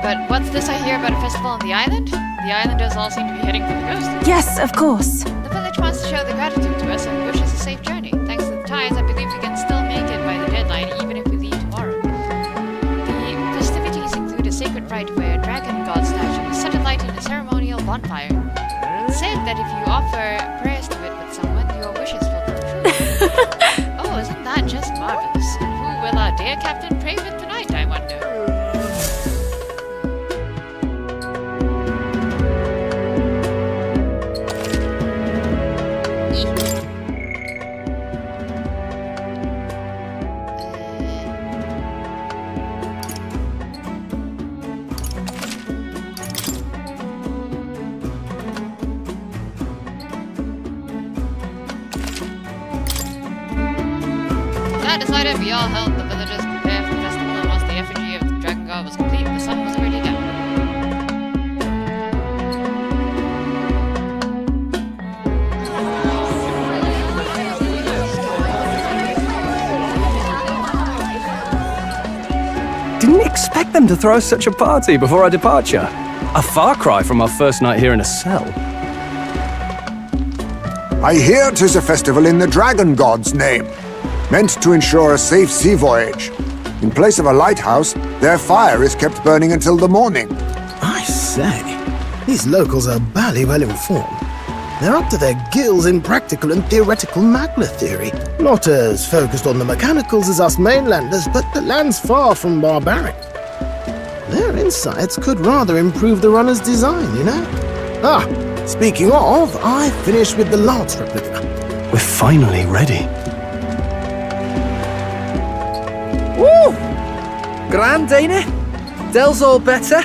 But what's this I hear about a festival on the island? The islanders all seem to be heading for the coast. Yes, of course. The village wants to show their gratitude to us and wish us a safe journey. Thanks to the tides, I believe we can still make it by the deadline, even if we leave tomorrow. The festivities include a sacred rite where a dragon god statue is set alight in a ceremonial bonfire. It's said that if you offer prayers to it with someone, your wishes will come true. Oh, isn't that just marvelous? And who will our dear captain pray with tonight, I wonder? that decided, we all helped the villagers prepare for the festival, and once the effigy of the dragon god was complete, the sun was already down. Didn't expect them to throw such a party before our departure. A far cry from our first night here in a cell. I hear 'tis a festival in the dragon god's name, meant to ensure a safe sea voyage. In place of a lighthouse, their fire is kept burning until the morning. I say, these locals are bally well informed. They're up to their gills in practical and theoretical Magla theory. Not as focused on the mechanicals as us mainlanders, but the land's far from barbaric. Their insights could rather improve the runner's design, you know? Ah, speaking of, I finished with the lance replica. We're finally ready. Woo! Grand, ain't it? Dell's all better,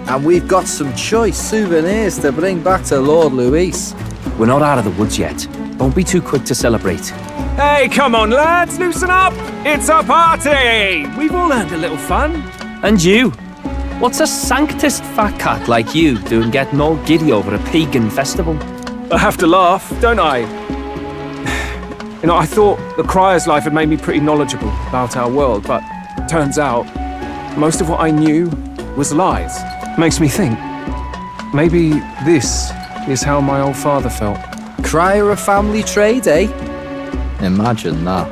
and we've got some choice souvenirs to bring back to Lord Luis. We're not out of the woods yet. Don't be too quick to celebrate. Hey, come on, lads, loosen up! It's a party! We've all earned a little fun. And you? What's a sanctist fat cat like you doing getting all giddy over a pagan festival? I have to laugh, don't I? You know, I thought the Crier's life had made me pretty knowledgeable about our world, but turns out most of what I knew was lies. Makes me think, maybe this is how my old father felt. Crier a family trade, eh? Imagine that.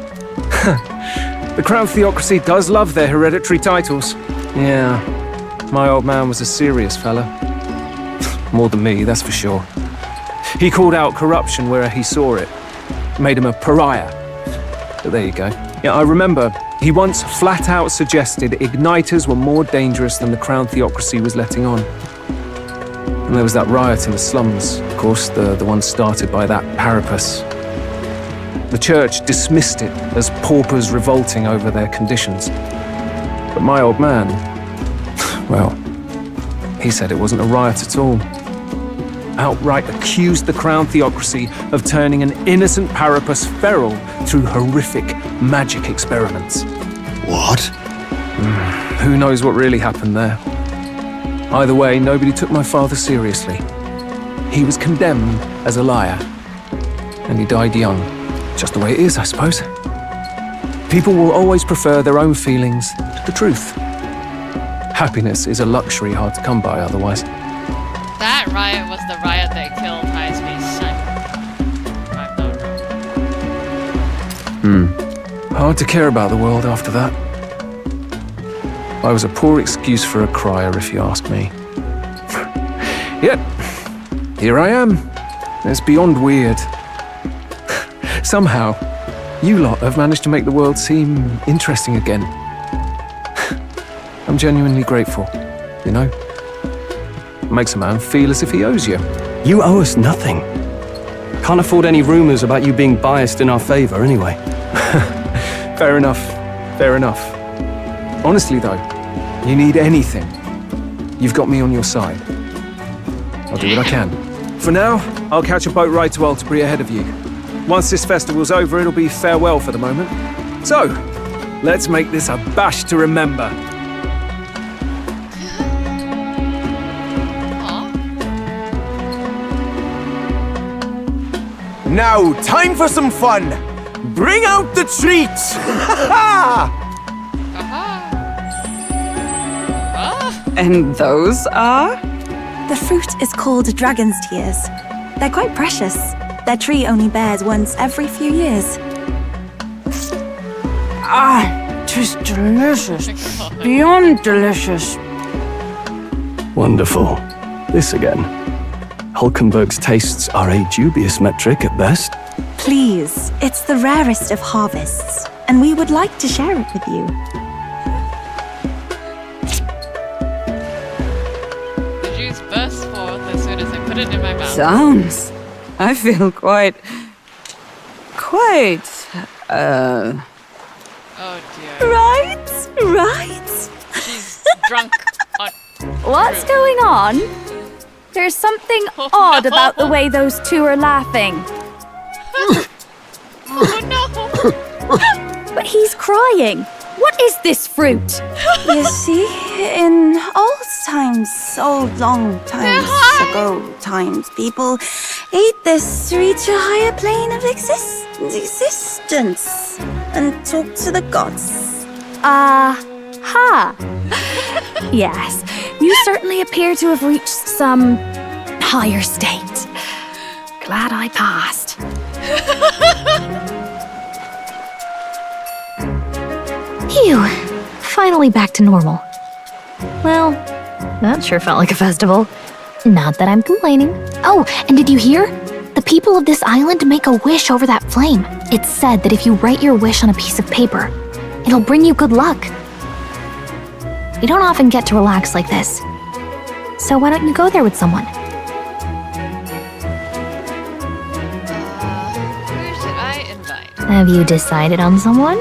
The Crown Theocracy does love their hereditary titles. Yeah, my old man was a serious fella. More than me, that's for sure. He called out corruption where he saw it. Made him a pariah. But there you go. Yeah, I remember he once flat out suggested igniters were more dangerous than the Crown Theocracy was letting on. And there was that riot in the slums, of course, the one started by that Parapus. The church dismissed it as paupers revolting over their conditions. But my old man, well, he said it wasn't a riot at all. Outright accused the Crown Theocracy of turning an innocent Parapus feral through horrific magic experiments. What? Who knows what really happened there? Either way, nobody took my father seriously. He was condemned as a liar, and he died young. Just the way it is, I suppose. People will always prefer their own feelings to the truth. Happiness is a luxury hard to come by otherwise. That riot was the riot that killed High Space Simon. Hard to care about the world after that. I was a poor excuse for a crier, if you ask me. Yet, here I am. It's beyond weird. Somehow, you lot have managed to make the world seem interesting again. I'm genuinely grateful, you know? Makes a man feel as if he owes you. You owe us nothing. Can't afford any rumors about you being biased in our favor anyway. Fair enough. Fair enough. Honestly, though, you need anything, you've got me on your side. I'll do what I can. For now, I'll catch a boat ride to Altabury ahead of you. Once this festival's over, it'll be farewell for the moment. So, let's make this a bash to remember. Now, time for some fun! Bring out the treats! And those are? The fruit is called dragon's tears. They're quite precious. Their tree only bears once every few years. Ah, 'tis delicious. Beyond delicious. Wonderful. This again. Hulkenberg's tastes are a dubious metric at best. Please, it's the rarest of harvests, and we would like to share it with you. The juice bursts forth as soon as I put it in my mouth. Sounds. I feel quite. Oh dear. Right? Right? She's drunk on... What's going on? There's something odd about the way those two are laughing. Oh no! But he's crying? What is this fruit? You see, in old times, so long times ago times, people ate this to reach a higher plane of existence and talk to the gods. Ha! Yes, you certainly appear to have reached some higher state. Glad I passed. Phew. Finally back to normal. Well, that sure felt like a festival. Not that I'm complaining. Oh, and did you hear? The people of this island make a wish over that flame. It's said that if you write your wish on a piece of paper, it'll bring you good luck. You don't often get to relax like this. So why don't you go there with someone? Who should I invite? Have you decided on someone?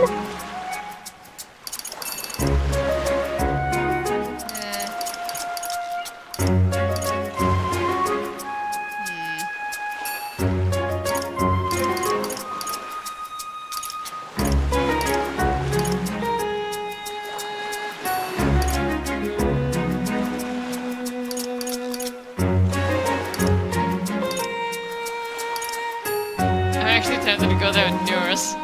I'm actually tempted to go there with Eurus.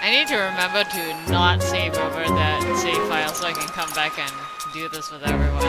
I need to remember to not save over that save file so I can come back and do this with everyone.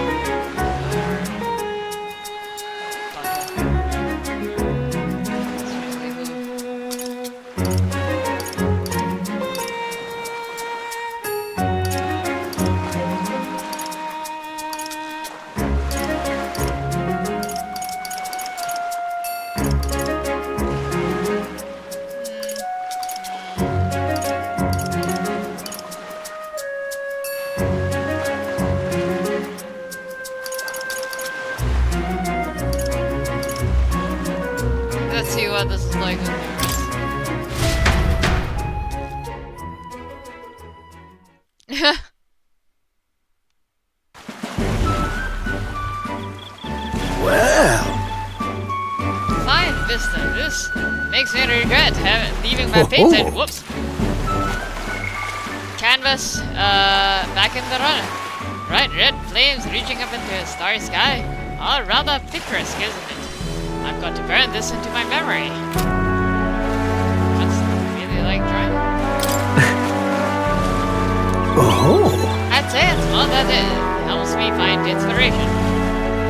Let's see what this is like with Eurus. Well, Fine vista. This makes me regret leaving my painted. Whoops. Canvas, back in the runner. Bright red flames reaching up into a starry sky. All rather picturesque, isn't it? I've got to burn this into my memory. That's really like drawing. oh, I'd say it's all that it helps me find inspiration.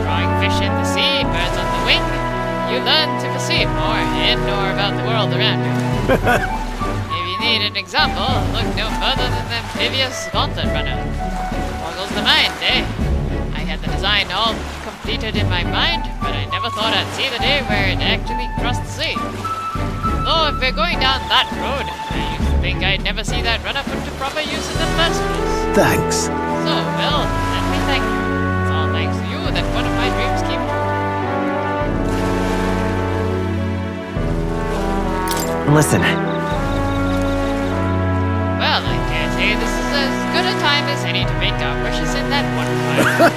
Drawing fish in the sea, birds on the wing, you learn to perceive more in or about the world around you. If you need an example, look no further than the amphibious gauntlet runner. Boggles the mind, eh? I had the design all completed in my mind, but I never thought I'd see the day where it actually crossed the sea. Though if we're going down that road, I used to think I'd never see that runner put to proper use in the first place. thanks. So, well, let me thank you. It's all thanks to you that one of my dreams came true. Listen, Well, I dare say this is as good a time as any to make our wishes in that one fire.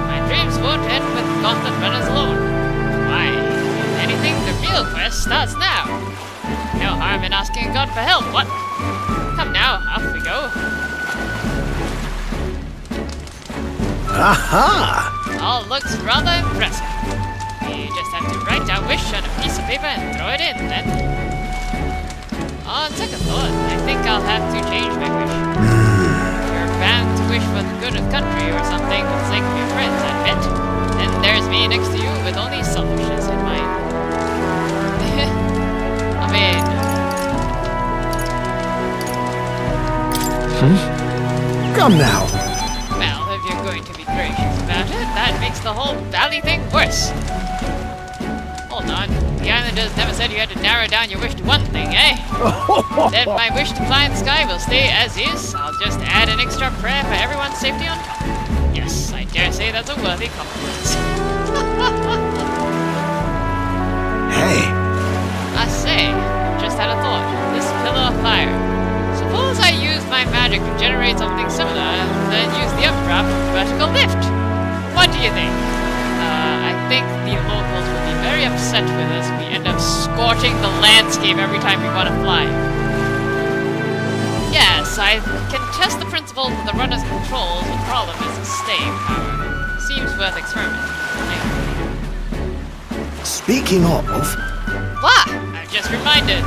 My dreams won't end with gauntlet runners alone. Why, if anything, the real quest starts now. No harm in asking God for help, what? Come now, off we go. Aha! All looks rather impressive. We just have to write our wish on a piece of paper and throw it in, then. On second thought, I think I'll have to change my wish. You're bound to wish for the good of the country or something for the sake of your friends, I bet. Then there's me next to you with only selfishness in mind. I mean... Come now. Well, if you're going to be gracious about it, that makes the whole valley thing worse. Hold on. The islanders never said you had to narrow down your wish to one thing, eh? Then my wish to fly in the sky will stay as is. I'll just add an extra prayer for everyone's safety on top. Yes, I dare say that's a worthy compliment. Hey. I say, just had a thought. This pillar of fire. Suppose I use my magic to generate something similar, then use the updraft vertical lift. What do you think? I think the locals will be very upset with us if we end up scorching the landscape every time we want to fly. Yes, I can test the principles of the runner's controls. The problem is the staying power. Seems worth experimenting. Speaking of... Wah! I've just remembered.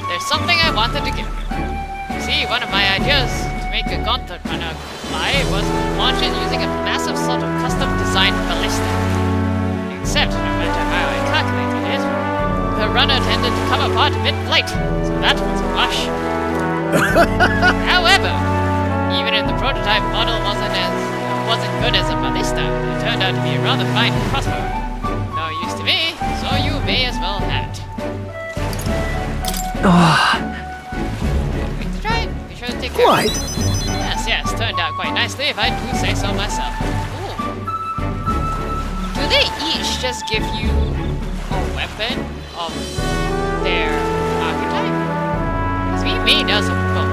There's something I wanted to give you. See, one of my ideas to make a gauntlet runner fly was to launch it using a massive sort of custom-designed ballista. Except, no matter how I calculated it, the runner tended to come apart mid-flight, so that was a rush. However, even if the prototype model wasn't good as a ballista, it turned out to be a rather fine crossbow. No use to me, so you may as well have it. Going to try it. Be sure to take care of it. Yes, turned out quite nicely if I do say so myself. Ooh. Do they each just give you a weapon of their archetype? Because me does both.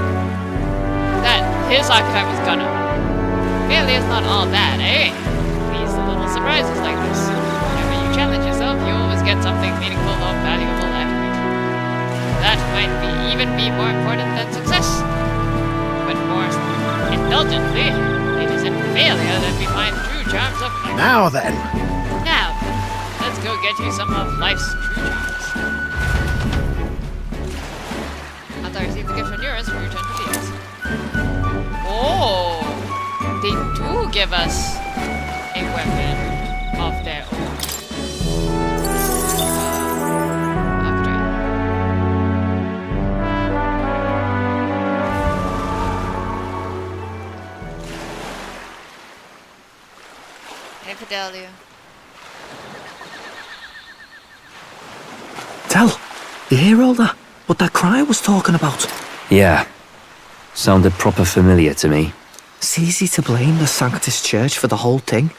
That his archetype was Gunner. Really is not all bad, eh? These little surprises like this. Whenever you challenge yourself, you always get something meaningful or valuable out of it. That might even be more important than success. But more indulgently, it is in failure that we find true charms of life. Now then. Now, let's go get you some of life's true charms. After I receive the gift from Eurus, we return to Theos. Oh, they do give us a weapon of their own. Hey, Fidelio. Tell, you hear all that? What that cry was talking about? Yeah. Sounded proper familiar to me. It's easy to blame the Sanctus Church for the whole thing.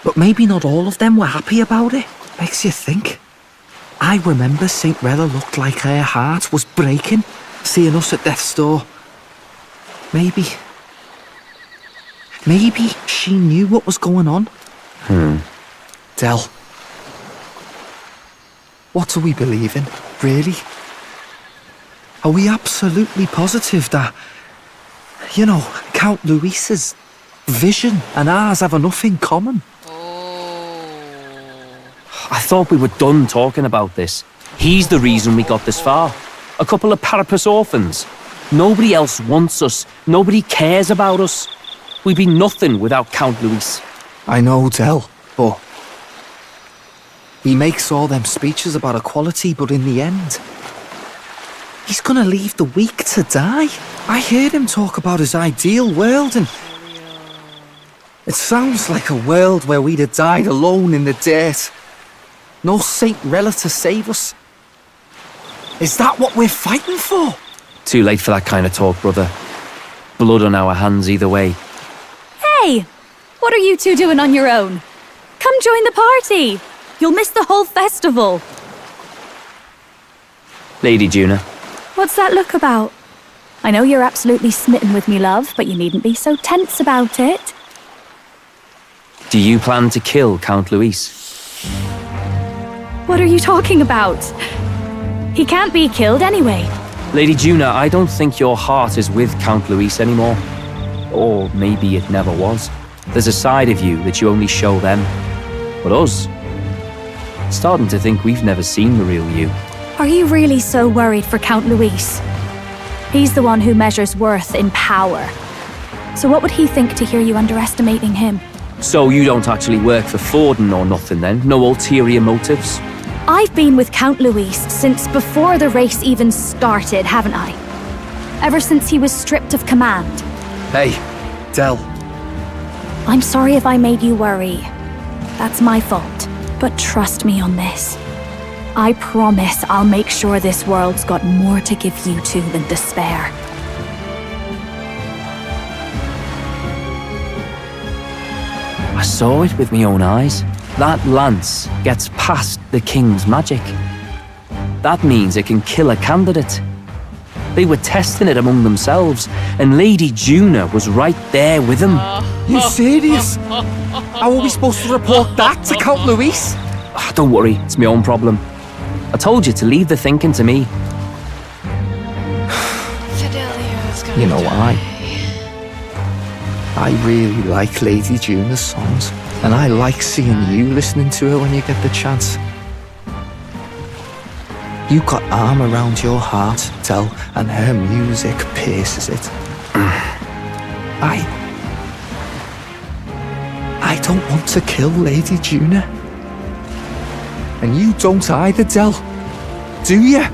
But maybe not all of them were happy about it. Makes you think. I remember St. Rella looked like her heart was breaking, seeing us at death's door. Maybe she knew what was going on. Del, what do we believe in, really? Are we absolutely positive that, you know, Count Luis's vision and ours have enough in common? I thought we were done talking about this. He's the reason we got this far. A couple of Parapus orphans. Nobody else wants us. Nobody cares about us. We'd be nothing without Count Luis. I know, Del, but he makes all them speeches about equality, but in the end, he's gonna leave the weak to die. I heard him talk about his ideal world, and it sounds like a world where we'd have died alone in the dirt. No Saint Rella to save us. Is that what we're fighting for? Too late for that kind of talk, brother. Blood on our hands either way. Hey! What are you two doing on your own? Come join the party! You'll miss the whole festival. Lady Juna. What's that look about? I know you're absolutely smitten with me, love, but you needn't be so tense about it. Do you plan to kill Count Luis? What are you talking about? He can't be killed anyway. Lady Juna, I don't think your heart is with Count Luis anymore. Or maybe it never was. There's a side of you that you only show them. But us? Starting to think we've never seen the real you. Are you really so worried for Count Luis? He's the one who measures worth in power. So what would he think to hear you underestimating him? So you don't actually work for Forden or nothing then? No ulterior motives? I've been with Count Luis since before the race even started, haven't I? Ever since he was stripped of command. Hey, Del. I'm sorry if I made you worry. That's my fault. But trust me on this. I promise I'll make sure this world's got more to give you two than despair. I saw it with my own eyes. That lance gets past the king's magic. That means it can kill a candidate. They were testing it among themselves, and Lady Juna was right there with them. You serious? How are we supposed to report that to Count Luis? Don't worry, it's my own problem. I told you to leave the thinking to me. You know I really like Lady Juna's songs, and I like seeing you listening to her when you get the chance. You got arm around your heart, Del, and her music pierces it. I don't want to kill Lady Juna. And you don't either, Del. Do you?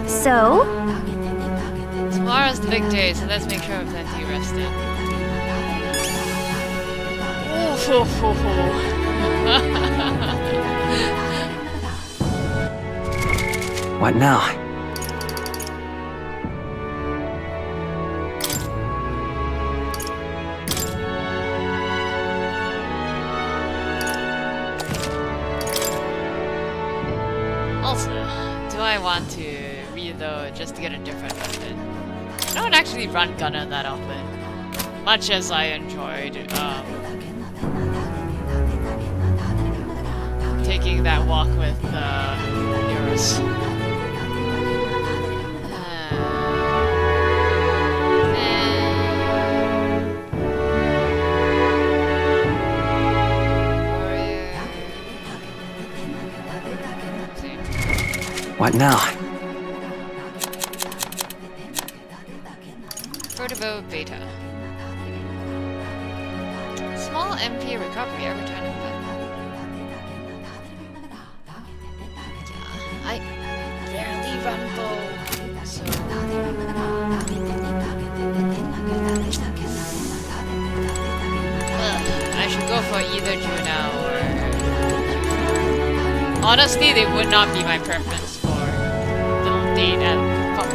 So? Tomorrow's the big day, so let's make sure we're plenty rested. What now? Also, do I want to reload just to get a different weapon? I don't actually run gunner that often, much as I enjoyed taking that walk with Eurus. What now? Vertigo Beta. Small MP recovery every turn of battle. Yeah, I rarely run bow, so... I should go for either Juna or... Honestly, they would not be my preference. Date at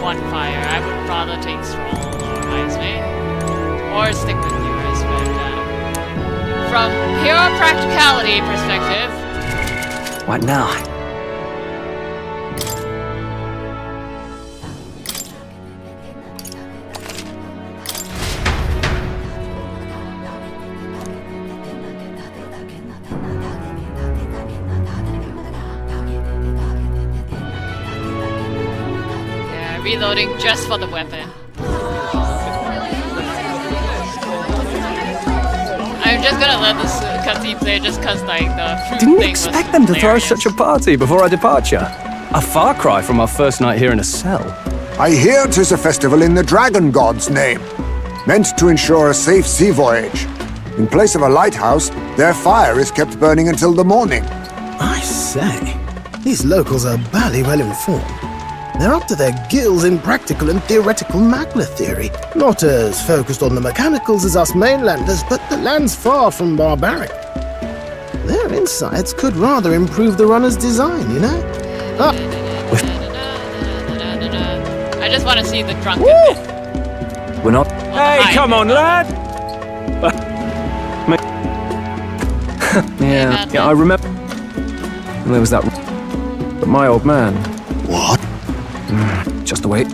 one fire. I would rather take Stroll or Ice-May, or stick with Eurus, but from pure practicality perspective. What now? Reloading just for the weapon. I'm just gonna let this cutscene play just cause like the fruit Didn't thing expect was them to throw hilarious. such a party before our departure. A far cry from our first night here in a cell. I hear 'tis a festival in the Dragon God's name, meant to ensure a safe sea voyage. In place of a lighthouse, their fire is kept burning until the morning. I say, these locals are bally well informed. They're up to their gills in practical and theoretical Magna theory. Not as focused on the mechanicals as us mainlanders, but the land's far from barbaric. Their insights could rather improve the runner's design, you know? I just want to see the drunken bit. We're not... Hey, come on, lad! yeah, I remember... And there was that... But my old man... What? Just the way...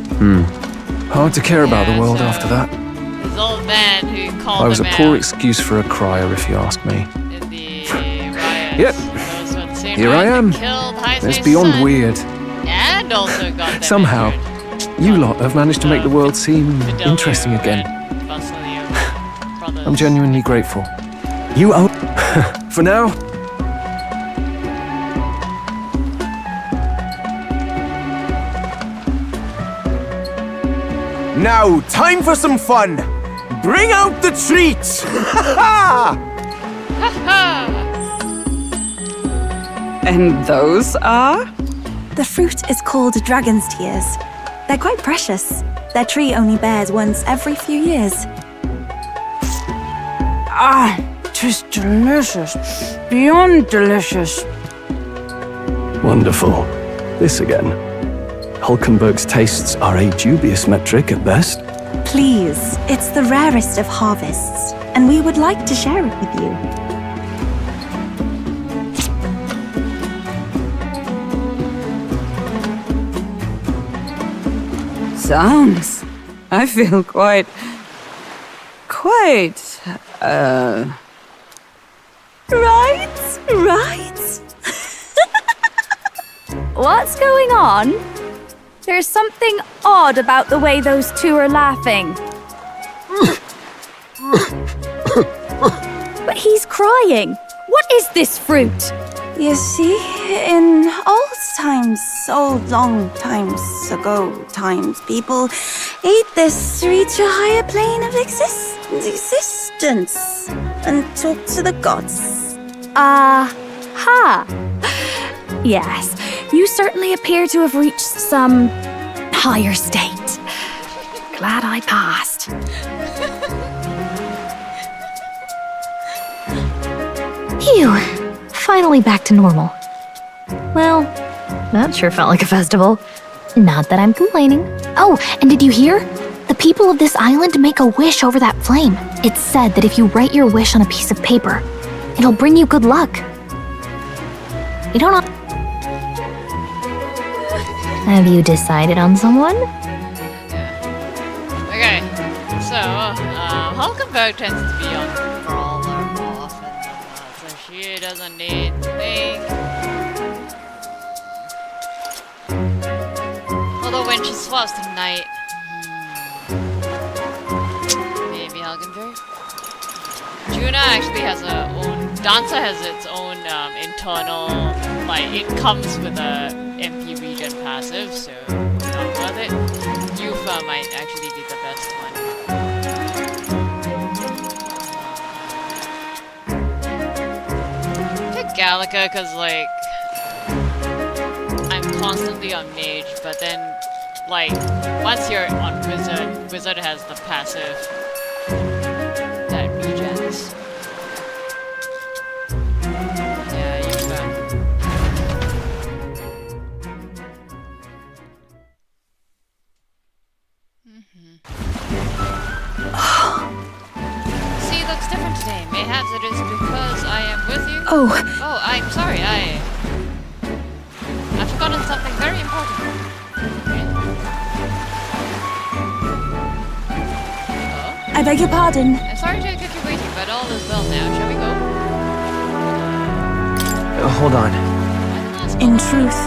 Hard to care about the world after that. This old man who called I was a him poor out excuse for a crier, if you ask me. in the riots. Yep. Those were the same Here I riots that am. killed Heismay's It's beyond son, weird. And also got them Somehow, you lot have managed to make the world seem Fidelio interesting again. and Basilio brothers. I'm genuinely grateful. You owe... For now, Now, time for some fun. Bring out the treats. And those are? The fruit is called dragon's tears. They're quite precious. Their tree only bears once every few years. Ah, 'tis delicious. Beyond delicious. Wonderful. This again. Hulkenberg's tastes are a dubious metric at best. Please, it's the rarest of harvests, and we would like to share it with you. Sounds. I feel quite. Right? What's going on? There's something odd about the way those two are laughing. But he's crying. What is this fruit? You see, in old long times ago, people ate this to reach a higher plane of existence and talk to the gods. Ha! Yes, you certainly appear to have reached some higher state. Glad I passed. Phew. Finally back to normal. Well, that sure felt like a festival. Not that I'm complaining. Oh, and did you hear? The people of this island make a wish over that flame. It's said that if you write your wish on a piece of paper, it'll bring you good luck. You don't know. Have you decided on someone? Okay, so, Hulkenberg tends to be on Brawler more often than not, so she doesn't need to think. Although when she swaps tonight, maybe Hulkenberg? Juna actually has her own, Danza has its own internal, like, it comes with a MP regen passive, so not worth it. Yufa might actually be the best one. Pick Gallica, cause like, I'm constantly on mage, but then, like, once you're on wizard, wizard has the passive that regens. Yeah, Yufa. See, looks different today. Mayhaps it is because I am with you. Oh, I'm sorry. I've forgotten something very important. I beg your pardon. I'm sorry to keep you waiting, but all is well now. Shall we go? Hold on. In truth,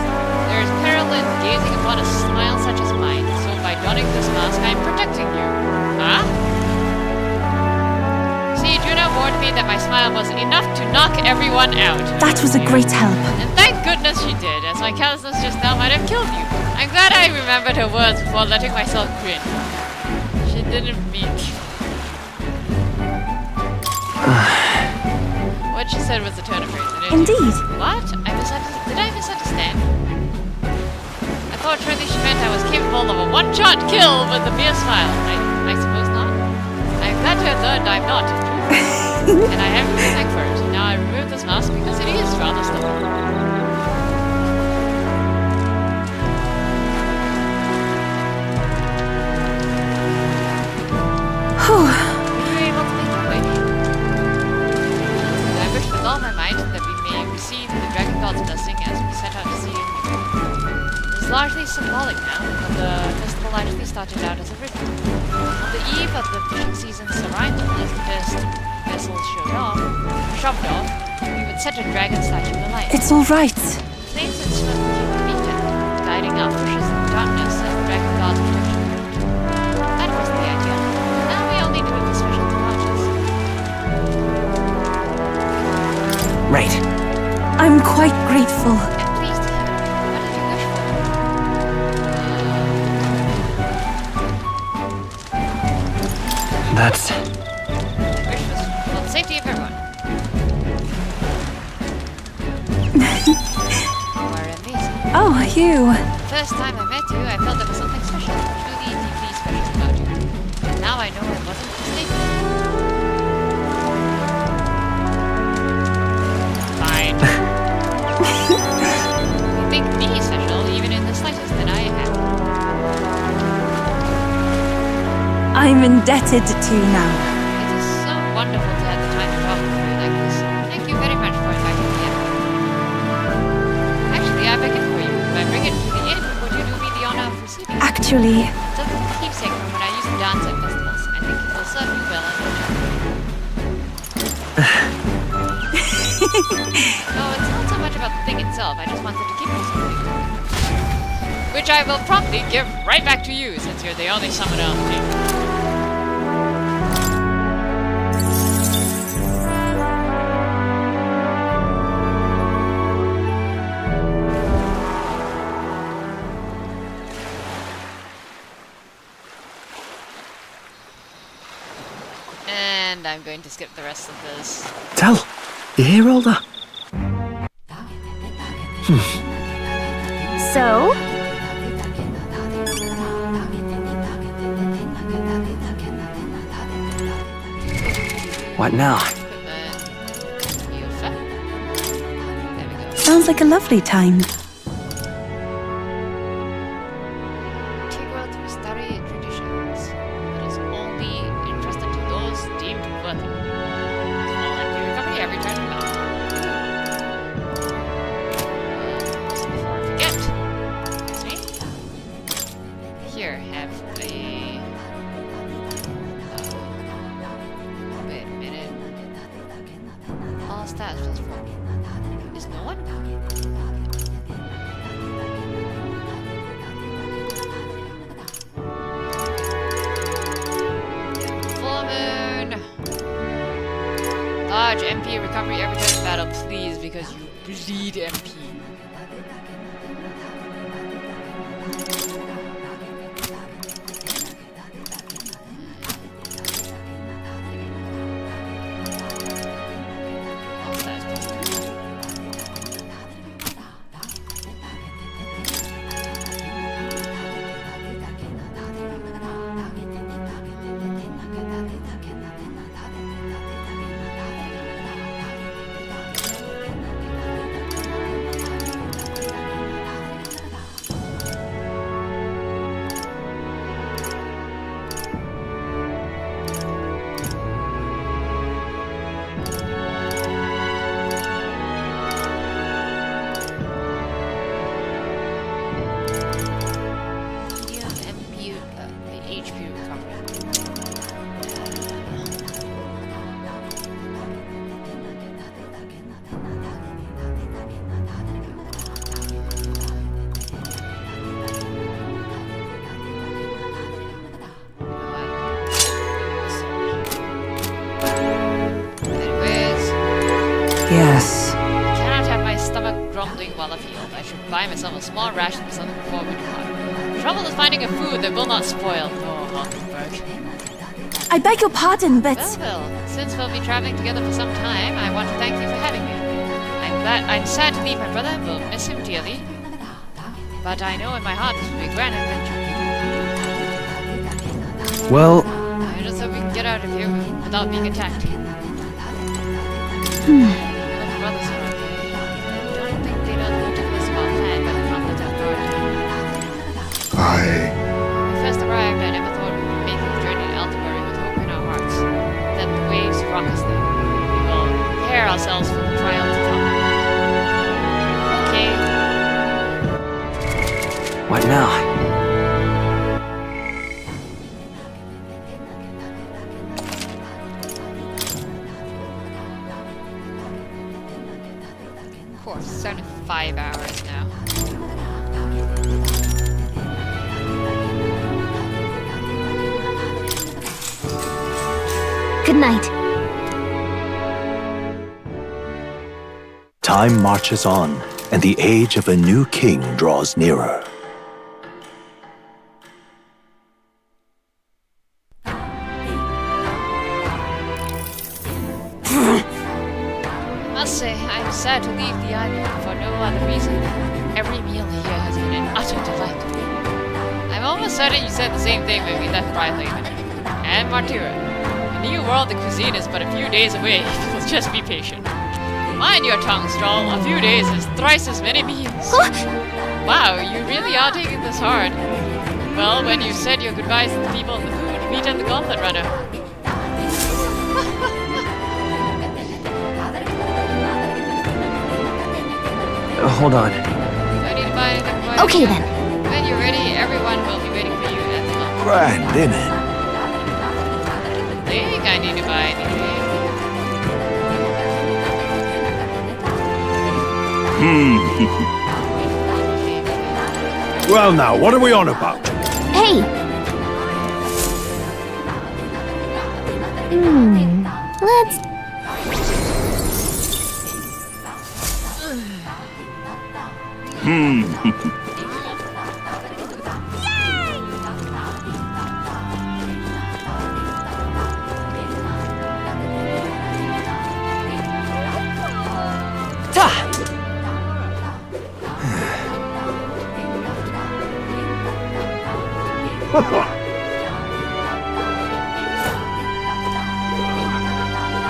There is peril in gazing upon a smile such as mine, so by donning this mask, I am protecting you. Huh? See, Juna warned me that my smile was enough to knock everyone out. that was a great help. And thank goodness she did, as my callousness just now might have killed you. I'm glad I remembered her words before letting myself cringe. She didn't mean. What she said was a turn of phrase. Indeed. What? Did I misunderstand? I thought truly she meant I was capable of a one-shot kill with a mere smile. I suppose not. I'm glad to have learned I'm not. And I have you to thank for it. Now I remove this mask because it is rather stubborn. Whew. Were you able to think your way? I wish with all my might that we may receive the Dragon God's blessing as we set out to see it. It is largely symbolic now, but the festival actually started out as a ritual. On the eve of the fishing season, Sarine, as the first vessels shoved off, we would set a dragon statue alight. It's all right. Flames and smoke would meet it, guiding our fishes in the darkness as the Dragon God's protection. That was the idea. Now we only do it for special departures. Right. I'm quite grateful. I'm pleased to hear it. What did you wish for? That's... My wish was for the safety of everyone. Oh, you. The first time I met you, I felt there was something special, truly deeply special about you. And now I know I wasn't mistaken. Fine. You think me special, even in the slightest, then I am. I'm indebted to you now. It is so wonderful to have the time to talk with you like this. Thank you very much for inviting me in. Actually, I have a gift for you. If I bring it to the inn, would you do me the honor of receiving it? Actually, It's a keepsake from when I used to dance at festivals. I think it will serve you well in your job. No, it's not so much about the thing itself. I just wanted to give you something. Which I will promptly give right back to you, since you're the only summoner on the team. And I'm going to skip the rest of this. Tell, you hear all that? So? What now? sounds like a lovely time. Integral to study traditions. It is only entrusted to those deemed worthy. Small empty recovery every turn of battle. Before I forget. Excuse me. Here, have a... wait a minute. All stats plus 4. Is no one? Full moon. Large MP recovery every turn of battle, please, because you bleed MP. Yes. I cannot have my stomach grumbling while afield. I should buy myself a small ration of something before we depart. The trouble is finding a food that will not spoil. Oh, Hulkenberg. I beg your pardon, but... Well, since we'll be traveling together for some time, I want to thank you for having me. I'm sad to leave my brother. We'll miss him dearly. But I know in my heart this will be a grand adventure. Well, I just hope we can get out of here without being attacked. My brothers are okay. I don't think they know the particulars of our plan, but I'm not let out guard. When we first arrived, I never thought we would make the journey to Elderbury with hope in our hearts. That the waves rock us there. We will prepare ourselves for the trial to come. Okay. what now? Of course, it's only 5 hours now. Good night. Time marches on, and the age of a new king draws nearer. I must say, I'm sad to leave the island for no other reason. Every meal here has been an utter delight. I'm almost certain you said the same thing when we left Brighthaven. And Martyra. In the new world, the cuisine is but a few days away. You'll just be patient. Mind your tongue, Stroll. A few days is thrice as many meals. Wow, you really are taking this hard. Well, when you said your goodbyes to the people and the food, meet at the Gauntlet Runner. Hold on. Do I need to buy anything? Okay then. When you're ready, everyone will be waiting for you at the Gauntlet. Grand, innit? I think I need to buy anything. Well now, what are we on about? Hey! Let's...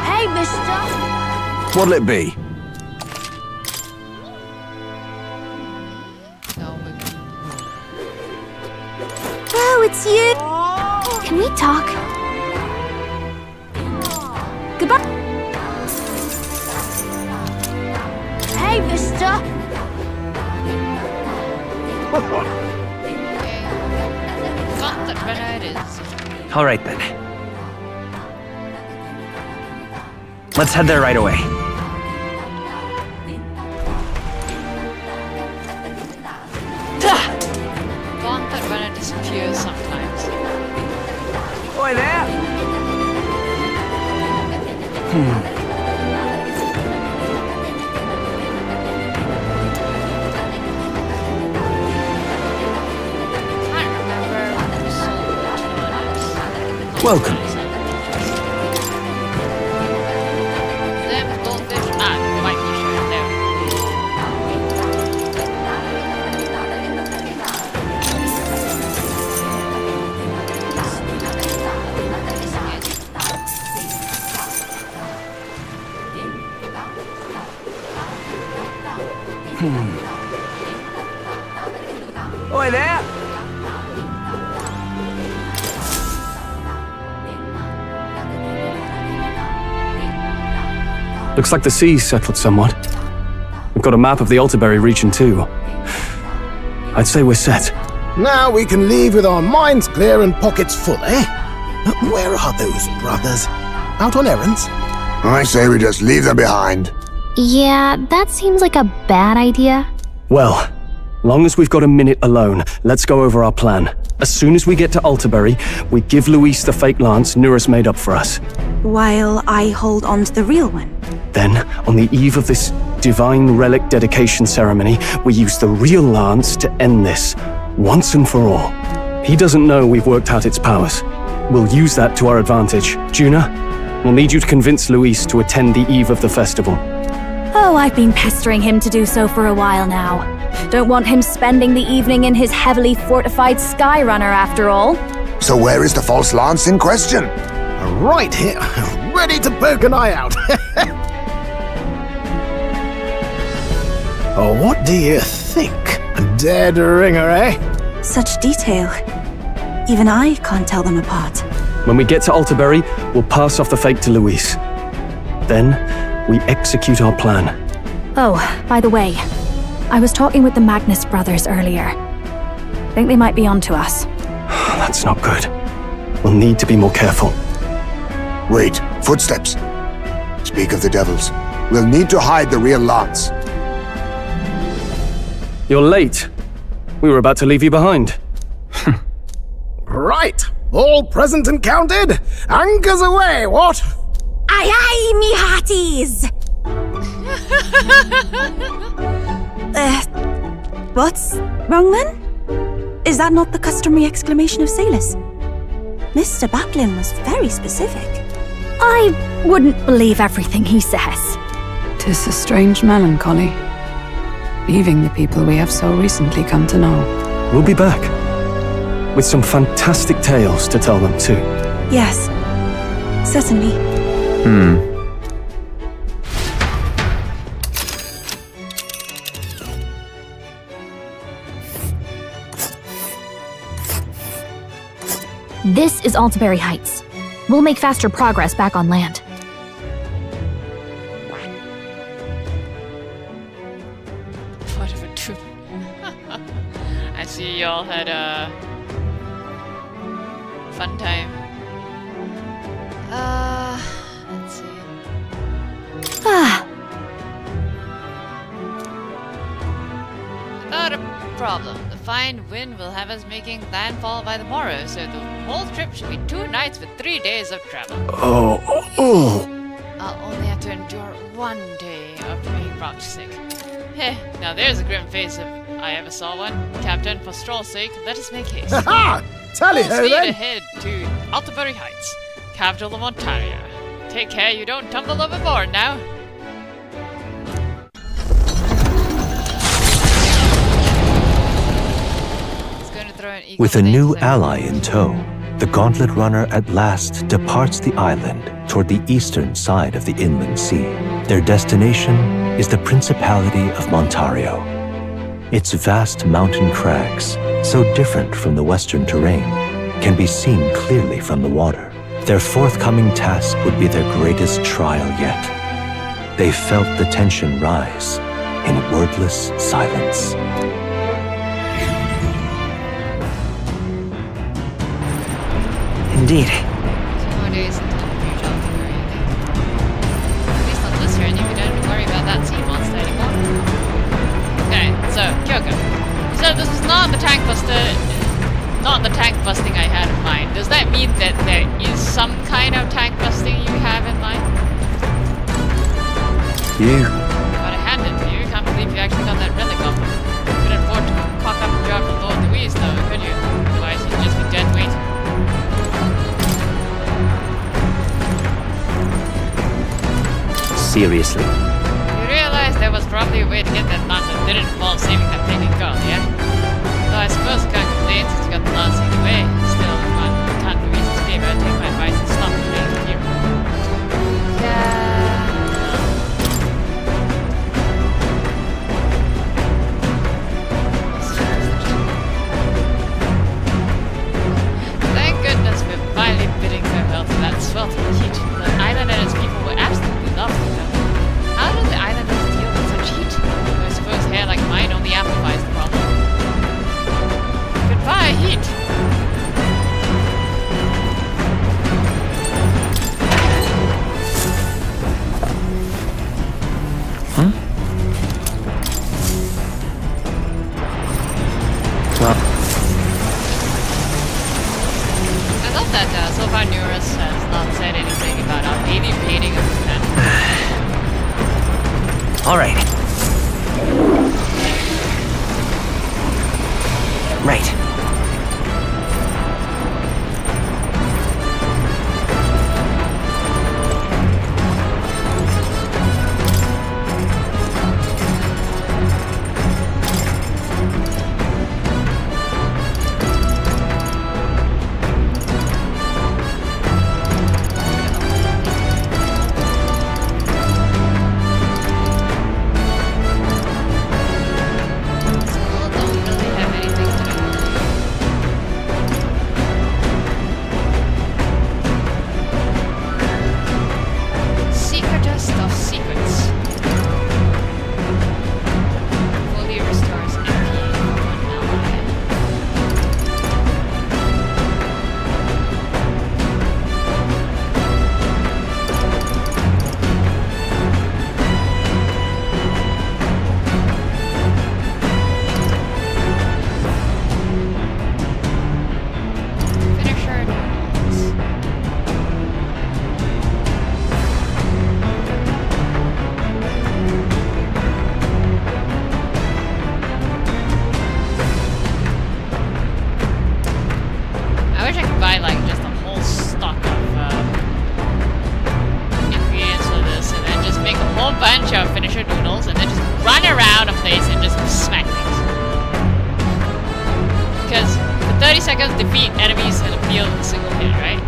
Hey, mister! What'll it be? Oh, it's you! Can we talk? Goodbye! Hey, mister! Gauntlet Runner it is. All right then. Let's head there right away. Gauntlet Runner disappears sometimes. Oi there! Can't remember who sold which one. Welcome. Them goldfish. White t-shirt there. Oi there! Looks like the sea's settled somewhat. We've got a map of the Altaberry region too. I'd say we're set. Now we can leave with our minds clear and pockets full, eh? But where are those brothers? Out on errands? I say we just leave them behind. Yeah, that seems like a bad idea. Well, long as we've got a minute alone, let's go over our plan. As soon as we get to Altaberry, we give Luis the fake lance Nuris made up for us. While I hold on to the real one. Then, on the eve of this divine relic dedication ceremony, we use the real lance to end this, once and for all. He doesn't know we've worked out its powers. We'll use that to our advantage. Juna, we'll need you to convince Luis to attend the eve of the festival. Oh, I've been pestering him to do so for a while now. Don't want him spending the evening in his heavily fortified Skyrunner after all. So where is the false lance in question? Right here, ready to poke an eye out. Oh, what do you think? Dead ringer, eh? Such detail. Even I can't tell them apart. When we get to Altaberry, we'll pass off the fake to Luis. Then, we execute our plan. Oh, by the way, I was talking with the Magnus brothers earlier. Think they might be onto us. That's not good. We'll need to be more careful. Wait, footsteps. Speak of the devils. We'll need to hide the real lance. You're late. We were about to leave you behind. Right, all present and counted. Anchors away, what? Aye aye, me hearties! What's wrong then? Is that not the customary exclamation of sailors? Mr. Batlin was very specific. I wouldn't believe everything he says. 'Tis a strange melancholy. leaving the people we have so recently come to know. We'll be back. With some fantastic tales to tell them too. Yes, certainly. This is Altaberry Heights. We'll make faster progress back on land. Whatever, true. I see y'all had a fun time. Let's see. Ah, Not a problem. The fine wind will have us making landfall by the morrow, so the whole trip should be 2 nights with 3 days of travel. Oh. I'll only have to endure 1 day of being rock sick. Heh, now there's a grim face if I ever saw one. Captain, for stroll's sake, let us make haste. Ha! Tally Full ho speed then! ahead to Altaberry Heights, capital of Ontario. Take care you don't tumble overboard now. With a new ally in tow, the Gauntlet Runner at last departs the island toward the eastern side of the inland sea. Their destination is the Principality of Montario. Its vast mountain crags, so different from the western terrain, can be seen clearly from the water. Their forthcoming task would be their greatest trial yet. They felt the tension rise in wordless silence. Indeed. 2 more days until we reach Altaberry, I think. At least on this turn, you don't have to worry about that sea monster anymore. Okay, so, Kyoko. You said this was not the tank busting I had in mind. Does that mean that there is some kind of tank busting you have in mind? You Gotta hand it to you. Can't believe you actually got that relic off. Couldn't afford to cock up a job for Lord Louise, though, could you? Otherwise, you'd just be dead weight. Seriously. You realize there was probably a way to get that lance that didn't involve saving that fleeting girl, yeah? Though I suppose I can't complain since you got the lance either way. Still, can't Louise's favor, take my advice and stop playing the hero. Thank goodness we're finally bidding farewell to that sweltering heat. The island and its people were absolutely lovely, though. How do the islanders deal with such heat? I suppose hair like mine only amplifies the problem. Goodbye, heat! I love that so far Neurus has not said anything about our daily rating of his pen. All right. Right. School don't really have anything to do. defeat enemies in a field in a single hit, right?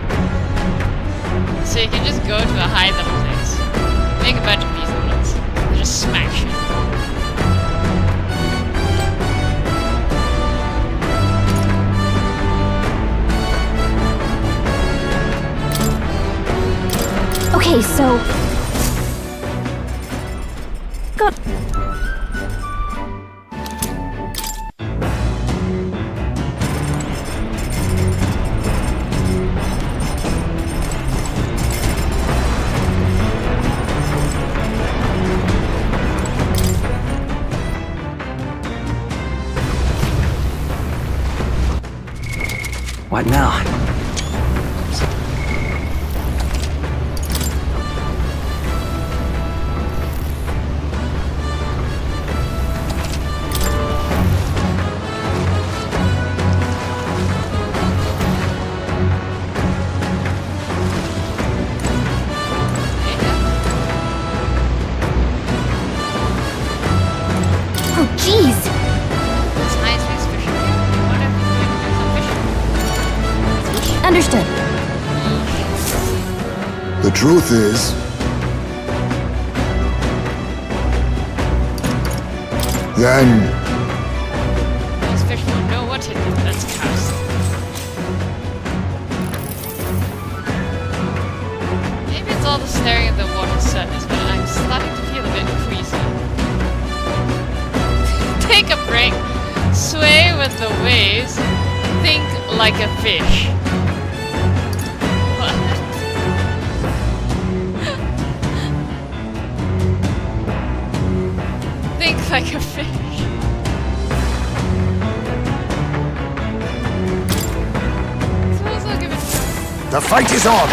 So you can just go to a high level place, make a bunch of these bullets, and just smash it. Okay, so... Got... What now? Oh, jeez! It's nice space fishing. What if we can do some fishing? Understood. The truth is, then These fish will know what to do. That's cast. Maybe it's all the staring at the water surface, but I'm starting to feel a bit queasy. Take a break, sway with the waves, think like a fish. What? Think like a fish. Suppose I'll give it a try. the fight is on.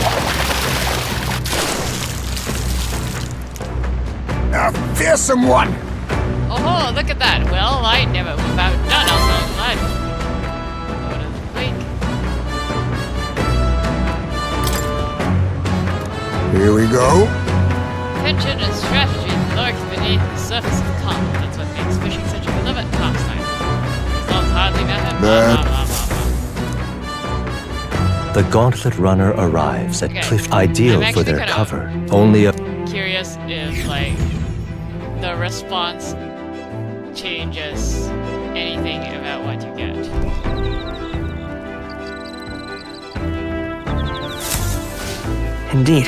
A fearsome one. Oh, look at that. Well, I never would have outdone ourselves. What a wake. Here we go. Tension and strategy lurk beneath the surface of calm. That's what makes fishing such a beloved pastime. Results hardly matter. Blah, blah, blah, blah. The Gauntlet Runner arrives at Okay. Cliff, I'm ideal for actually their kinda cover. Only a Curious if, like, the response changes anything about what you get. Indeed.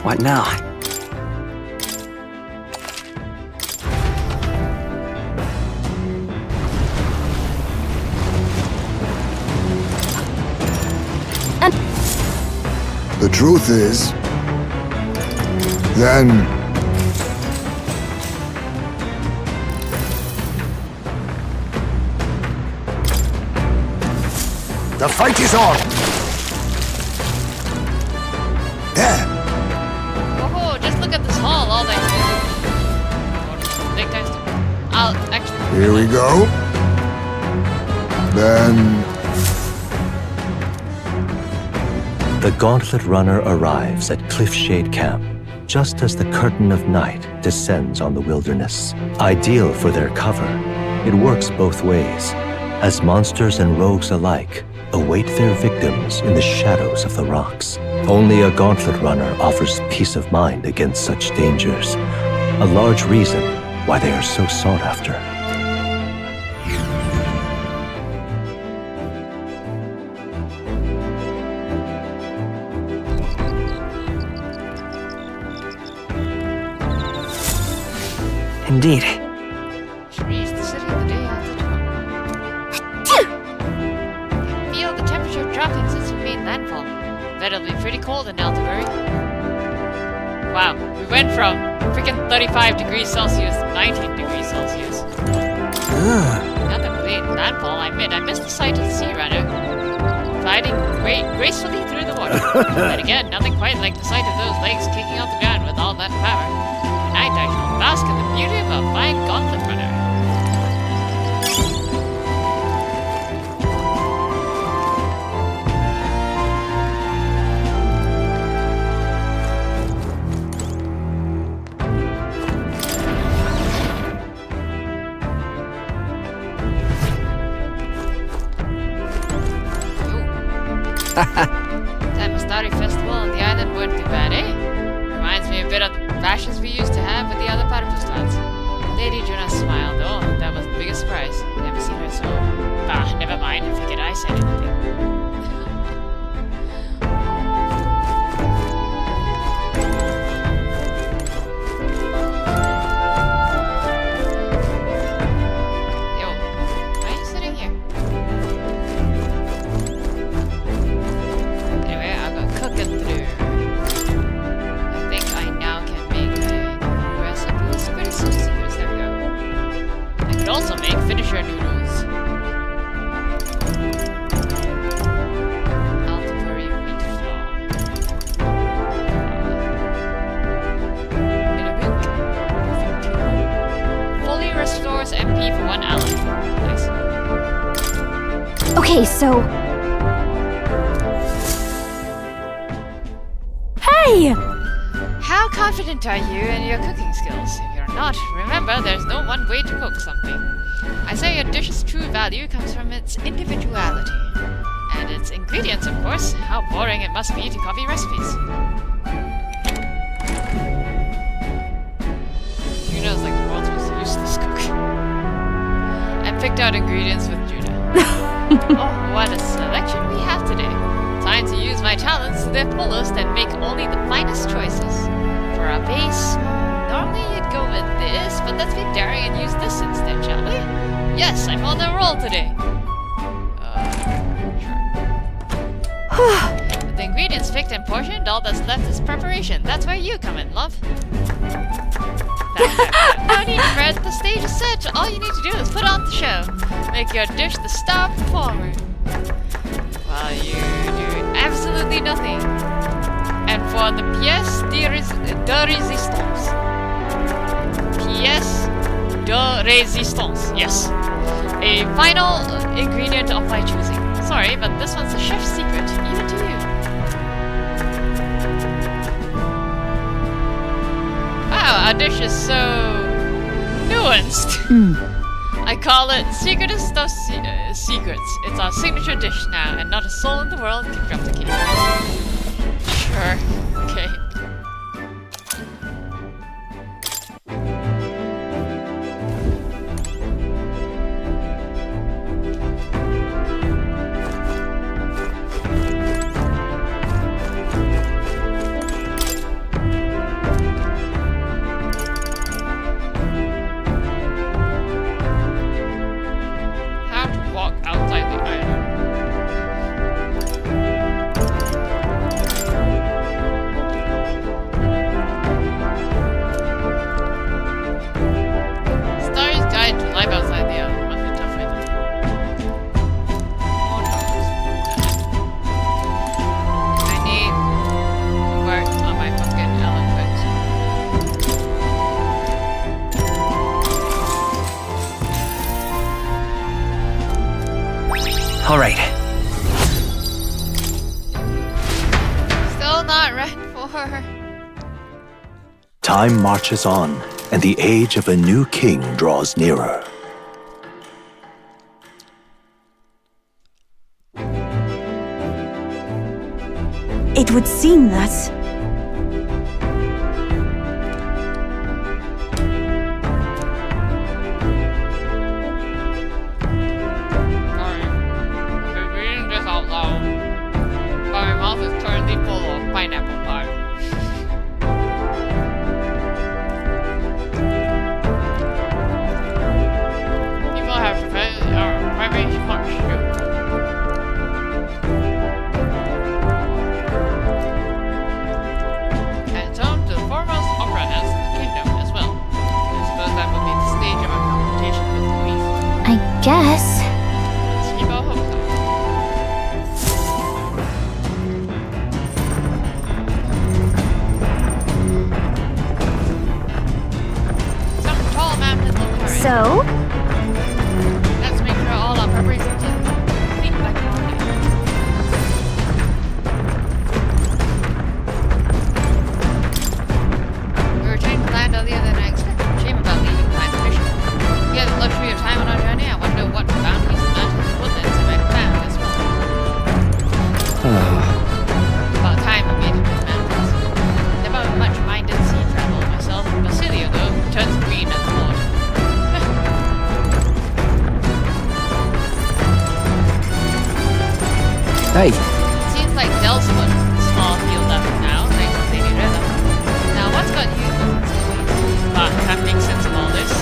What now? The truth is, then the fight is on. There. Oh, just look at this hall. All that. Big guys. I'll actually. Here we go. Then The Gauntlet Runner arrives at Cliffshade Camp just as the curtain of night descends on the wilderness. Ideal for their cover, it works both ways, as monsters and rogues alike await their victims in the shadows of the rocks. Only a Gauntlet Runner offers peace of mind against such dangers, a large reason why they are so sought after. Indeed. Should reach the city the day after tomorrow. Feel the temperature dropping since we made landfall. That'll be pretty cold in Elderberry. Wow, we went from freaking 35 degrees Celsius to 19 degrees Celsius. Not that we made landfall, I admit. I missed the sight of the sea runner gliding gracefully through the water. Then again, nothing quite like the sight of those legs kicking off the ground with all that power. Tonight I shall bask in the beauty of a fine Gauntlet Runner. That Mastari festival on the island weren't too bad, eh? Reminds me a bit of the bashes we used to have with the other platypus lads. Lady Juna smiled, though. That was the biggest surprise. Never seen her so... Ah, never mind. I figured I said anything. Okay, so... Hey! How confident are you in your cooking skills? If you're not, remember there's no one way to cook something. I say a dish's true value comes from its individuality. And its ingredients, of course. How boring it must be to copy recipes. Juna's like the world's most useless cook. I picked out ingredients with Juna. Oh, what a selection we have today. Time to use my talents to their fullest and make only the finest choices. For our base, normally you'd go with this, but let's be daring and use this instead, shall we? Yes, I'm on a roll today. Sure. With the ingredients picked and portioned, all that's left is preparation. That's where you come in, love. No need to fret, the stage is set. All you need to do is put on the show. Make your dish the star performer. While you do absolutely nothing. And for the pièce de résistance. Pièce de résistance, yes. A final ingredient of my choosing. Sorry, but this one's a chef's secret, even to you. Wow, our dish is so nuanced. I call it Secretest of Secrets. It's our signature dish now, and not a soul in the world can replicate it. Sure, okay. All right. Still not ready for her. Time marches on, and the age of a new king draws nearer. It would seem that... Guess. Let's keep our hopes up. Some tall mountains on the horizon. So? Let's make sure all our preparations are complete by tomorrow. We returned to land earlier than I expected. Shame about leaving behind the mission. We had the luxury of time on our journey. I wonder what bounties and mountains and woodlands I might have found as well. way. Seems like Del's got small healed up now, thanks to Lady Rilla. Now, what's got you going so late? Can't make sense of all this.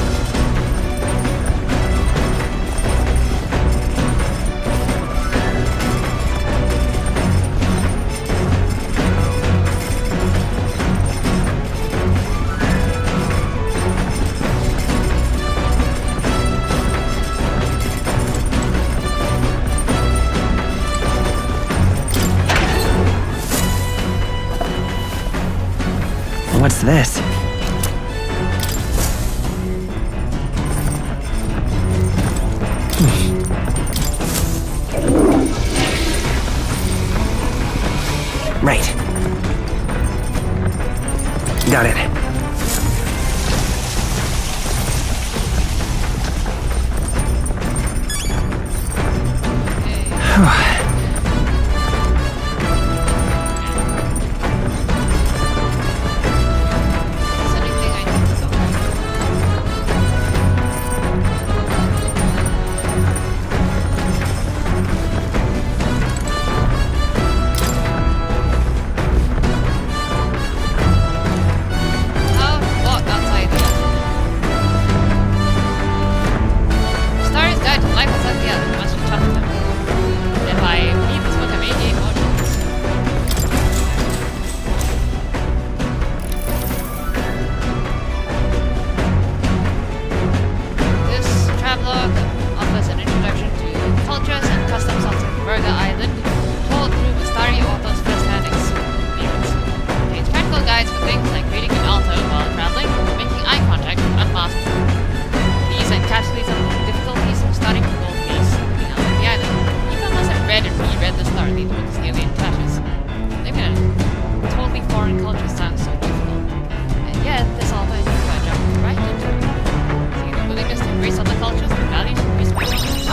What's this? Right. Got it.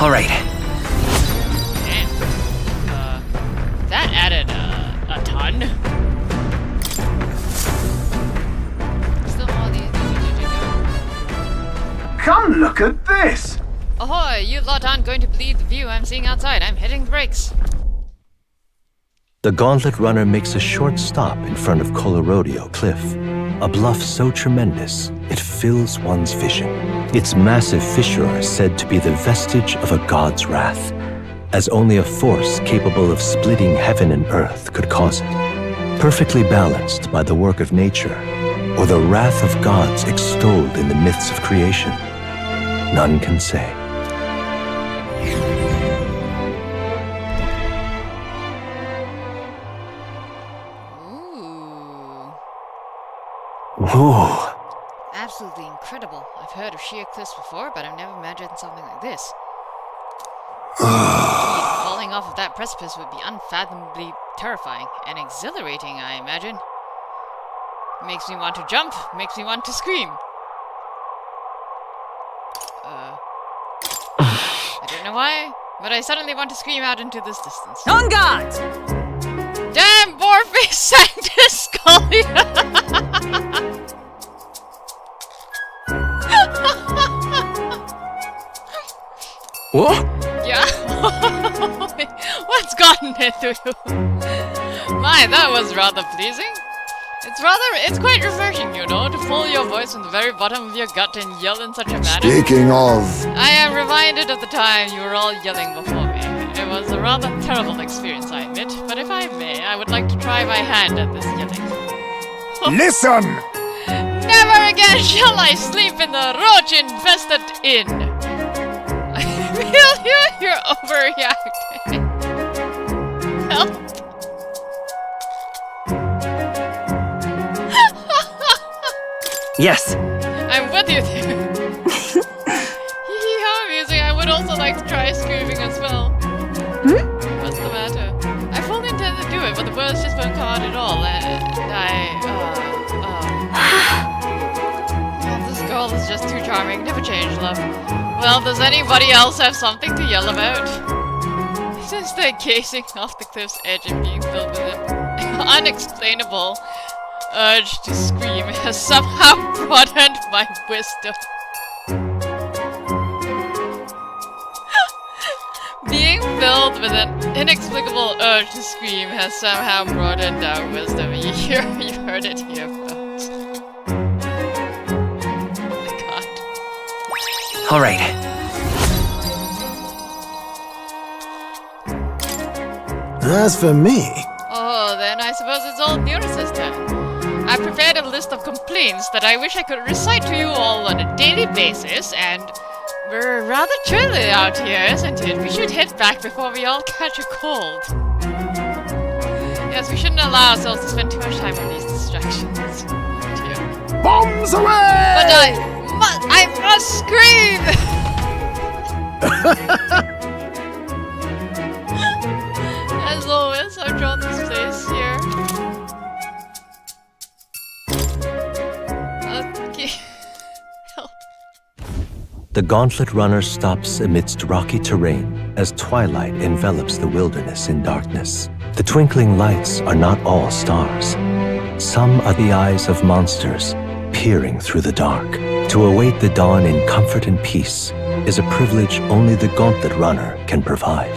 All right. Damn. That added a ton. Still more these Come look at this! Ahoy! You lot aren't going to believe the view I'm seeing outside. I'm hitting the brakes. The Gauntlet Runner makes a short stop in front of Colorodeo Cliff, a bluff so tremendous it fills one's vision. Its massive fissure is said to be the vestige of a god's wrath, as only a force capable of splitting heaven and earth could cause it. Perfectly balanced by the work of nature, or the wrath of gods extolled in the myths of creation, none can say. Whoa. Absolutely incredible. I've heard of sheer cliffs before, but I've never imagined something like this. Falling off of that precipice would be unfathomably terrifying and exhilarating, I imagine. Makes me want to jump, makes me want to scream. I don't know why, but I suddenly want to scream out into this distance. On guard! Damn, Morpheus Sanctus Scalia! What? Yeah? What's gotten into you? My, that was rather pleasing. It's quite refreshing, you know, to pull your voice from the very bottom of your gut and yell in such a manner. Speaking of... I am reminded of the time you were all yelling before me. It was a rather terrible experience, I admit, but if I may, I would like to try my hand at this yelling. Listen! Never again shall I sleep in the roach-infested inn. I feel you're overreacting. Help. Yes. I'm with you there. How amusing. I would also like to try screaming as well. What's the matter? I fully intended to do it, but the words just won't come out at all, oh, this girl is just too charming. Never change, love. Well, does anybody else have something to yell about? Since they're gazing off the cliff's edge and being filled with an unexplainable urge to scream has somehow broadened my wisdom. Being filled with an inexplicable urge to scream has somehow broadened our wisdom. You heard it here first. Oh my god. All right. As for me, Oh, then I suppose it's old Neurus's turn. I prepared a list of complaints that I wish I could recite to you all on a daily basis, and we're rather chilly out here, isn't it? We should head back before we all catch a cold. Yes, we shouldn't allow ourselves to spend too much time on these distractions. Bombs away! But I must scream! As always, I've drawn this place here. Okay. The Gauntlet Runner stops amidst rocky terrain as twilight envelops the wilderness in darkness. The twinkling lights are not all stars. Some are the eyes of monsters peering through the dark. To await the dawn in comfort and peace is a privilege only the Gauntlet Runner can provide.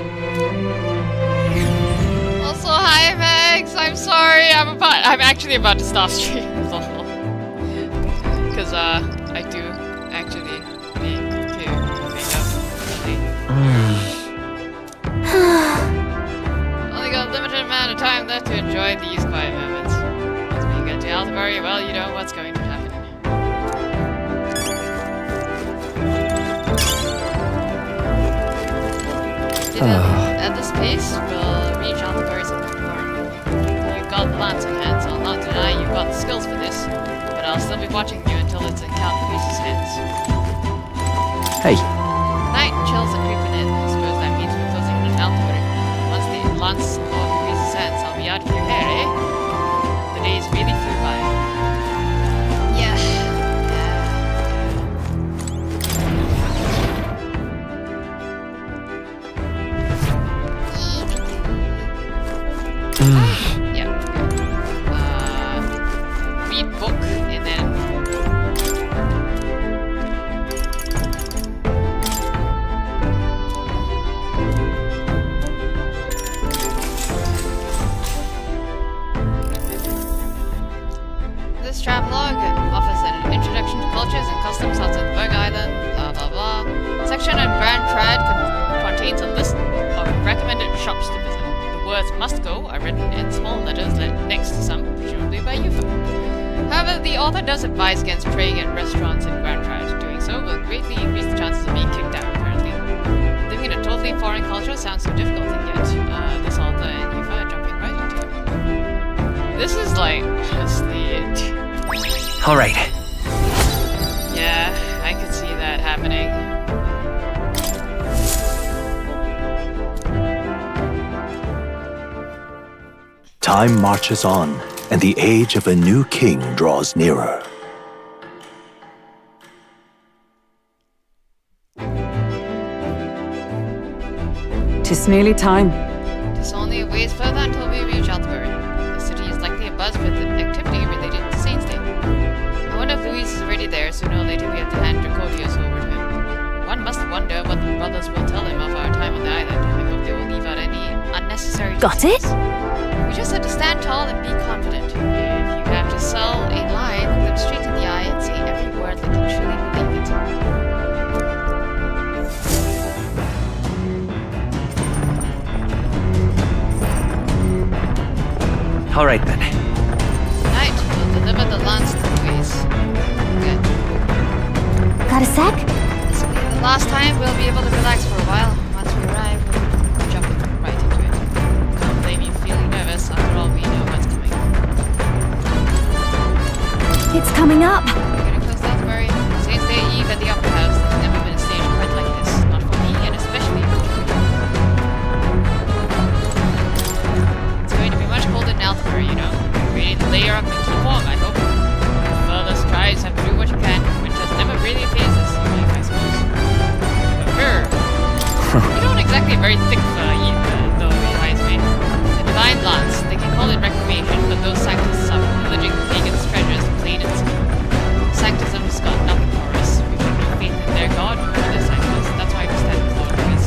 Also, hi Max. I'm sorry. I'm actually about to stop stream. Because I do actually need to make up something. Only got a limited amount of time left to enjoy these quiet moments. Once we get to Altabury, well, you know what's going to happen. At this pace, we'll reach Altabury sometime tomorrow. You've got the lance in hand, so I'll not deny you've got the skills for this. But I'll still be watching you until it's in Count Luis's hands. Hey. Night chills are creeping in. I suppose that means we're closing in on Altabury. Once the lance is in Lord Luis's hands, I'll be out of your hair, eh? The days really flew by. Yeah. Yeah. Read book and then this travelogue offers an introduction to cultures and customs outside the Berg Island, blah blah blah. Section on Grand Trad contains a list of recommended shops to visit. The words "must go" are written in small letters next to some, presumably by Yufa. However, the author does advise against praying at restaurants in Grand Trad. Doing so will greatly increase the chances of being kicked out, apparently. Living in a totally foreign culture sounds so difficult, and yet this author and Yufa are jumping right into it. This is like, honestly, All right. yeah, I could see that happening. Time marches on, and the age of a new king draws nearer. Tis nearly time. It's only a ways further until we reach Altabury. The city is likely abuzz with activity related to Saint's Day. I wonder if Luis is already there. Sooner or later we have to hand Dracodius over to him. One must wonder what the brothers will tell him of our time on the island. I hope they will leave out any unnecessary Got it? details. We just have to stand tall and be confident. If you have to sell a lie, look them straight in the eye and say every word like you truly believe it. All right then. Tonight, we'll deliver the lance to Luis. Good. Got a sec? This will be the last time we'll be able to relax for a while. Once we arrive, we'll jump right into it. Can't blame you feeling nervous. After all, we know what's coming. It's coming up. We're getting close to Altabury. Saint's Day Eve at the Opera House. There's never been a stage quite like this. Not for me, and especially for you. It's going to be much colder in Altabury, you know. Ready to layer up and keep warm, I hope. Furthest tries have to do what you can. Winter's never really phased us, I suppose. You don't exactly very thick fur either, though, reminds me. The Divine Lance, they can call it reclamation, but those Sanctus are pillaging the pagan's treasures plain and simple. Sanctism's got nothing for us. We put no faith in their god or their Sanctus. That's why we stand with Lord Luis.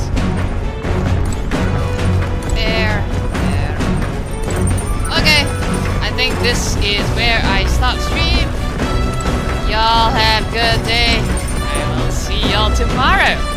stop stream. Y'all have a good day. I will see y'all tomorrow.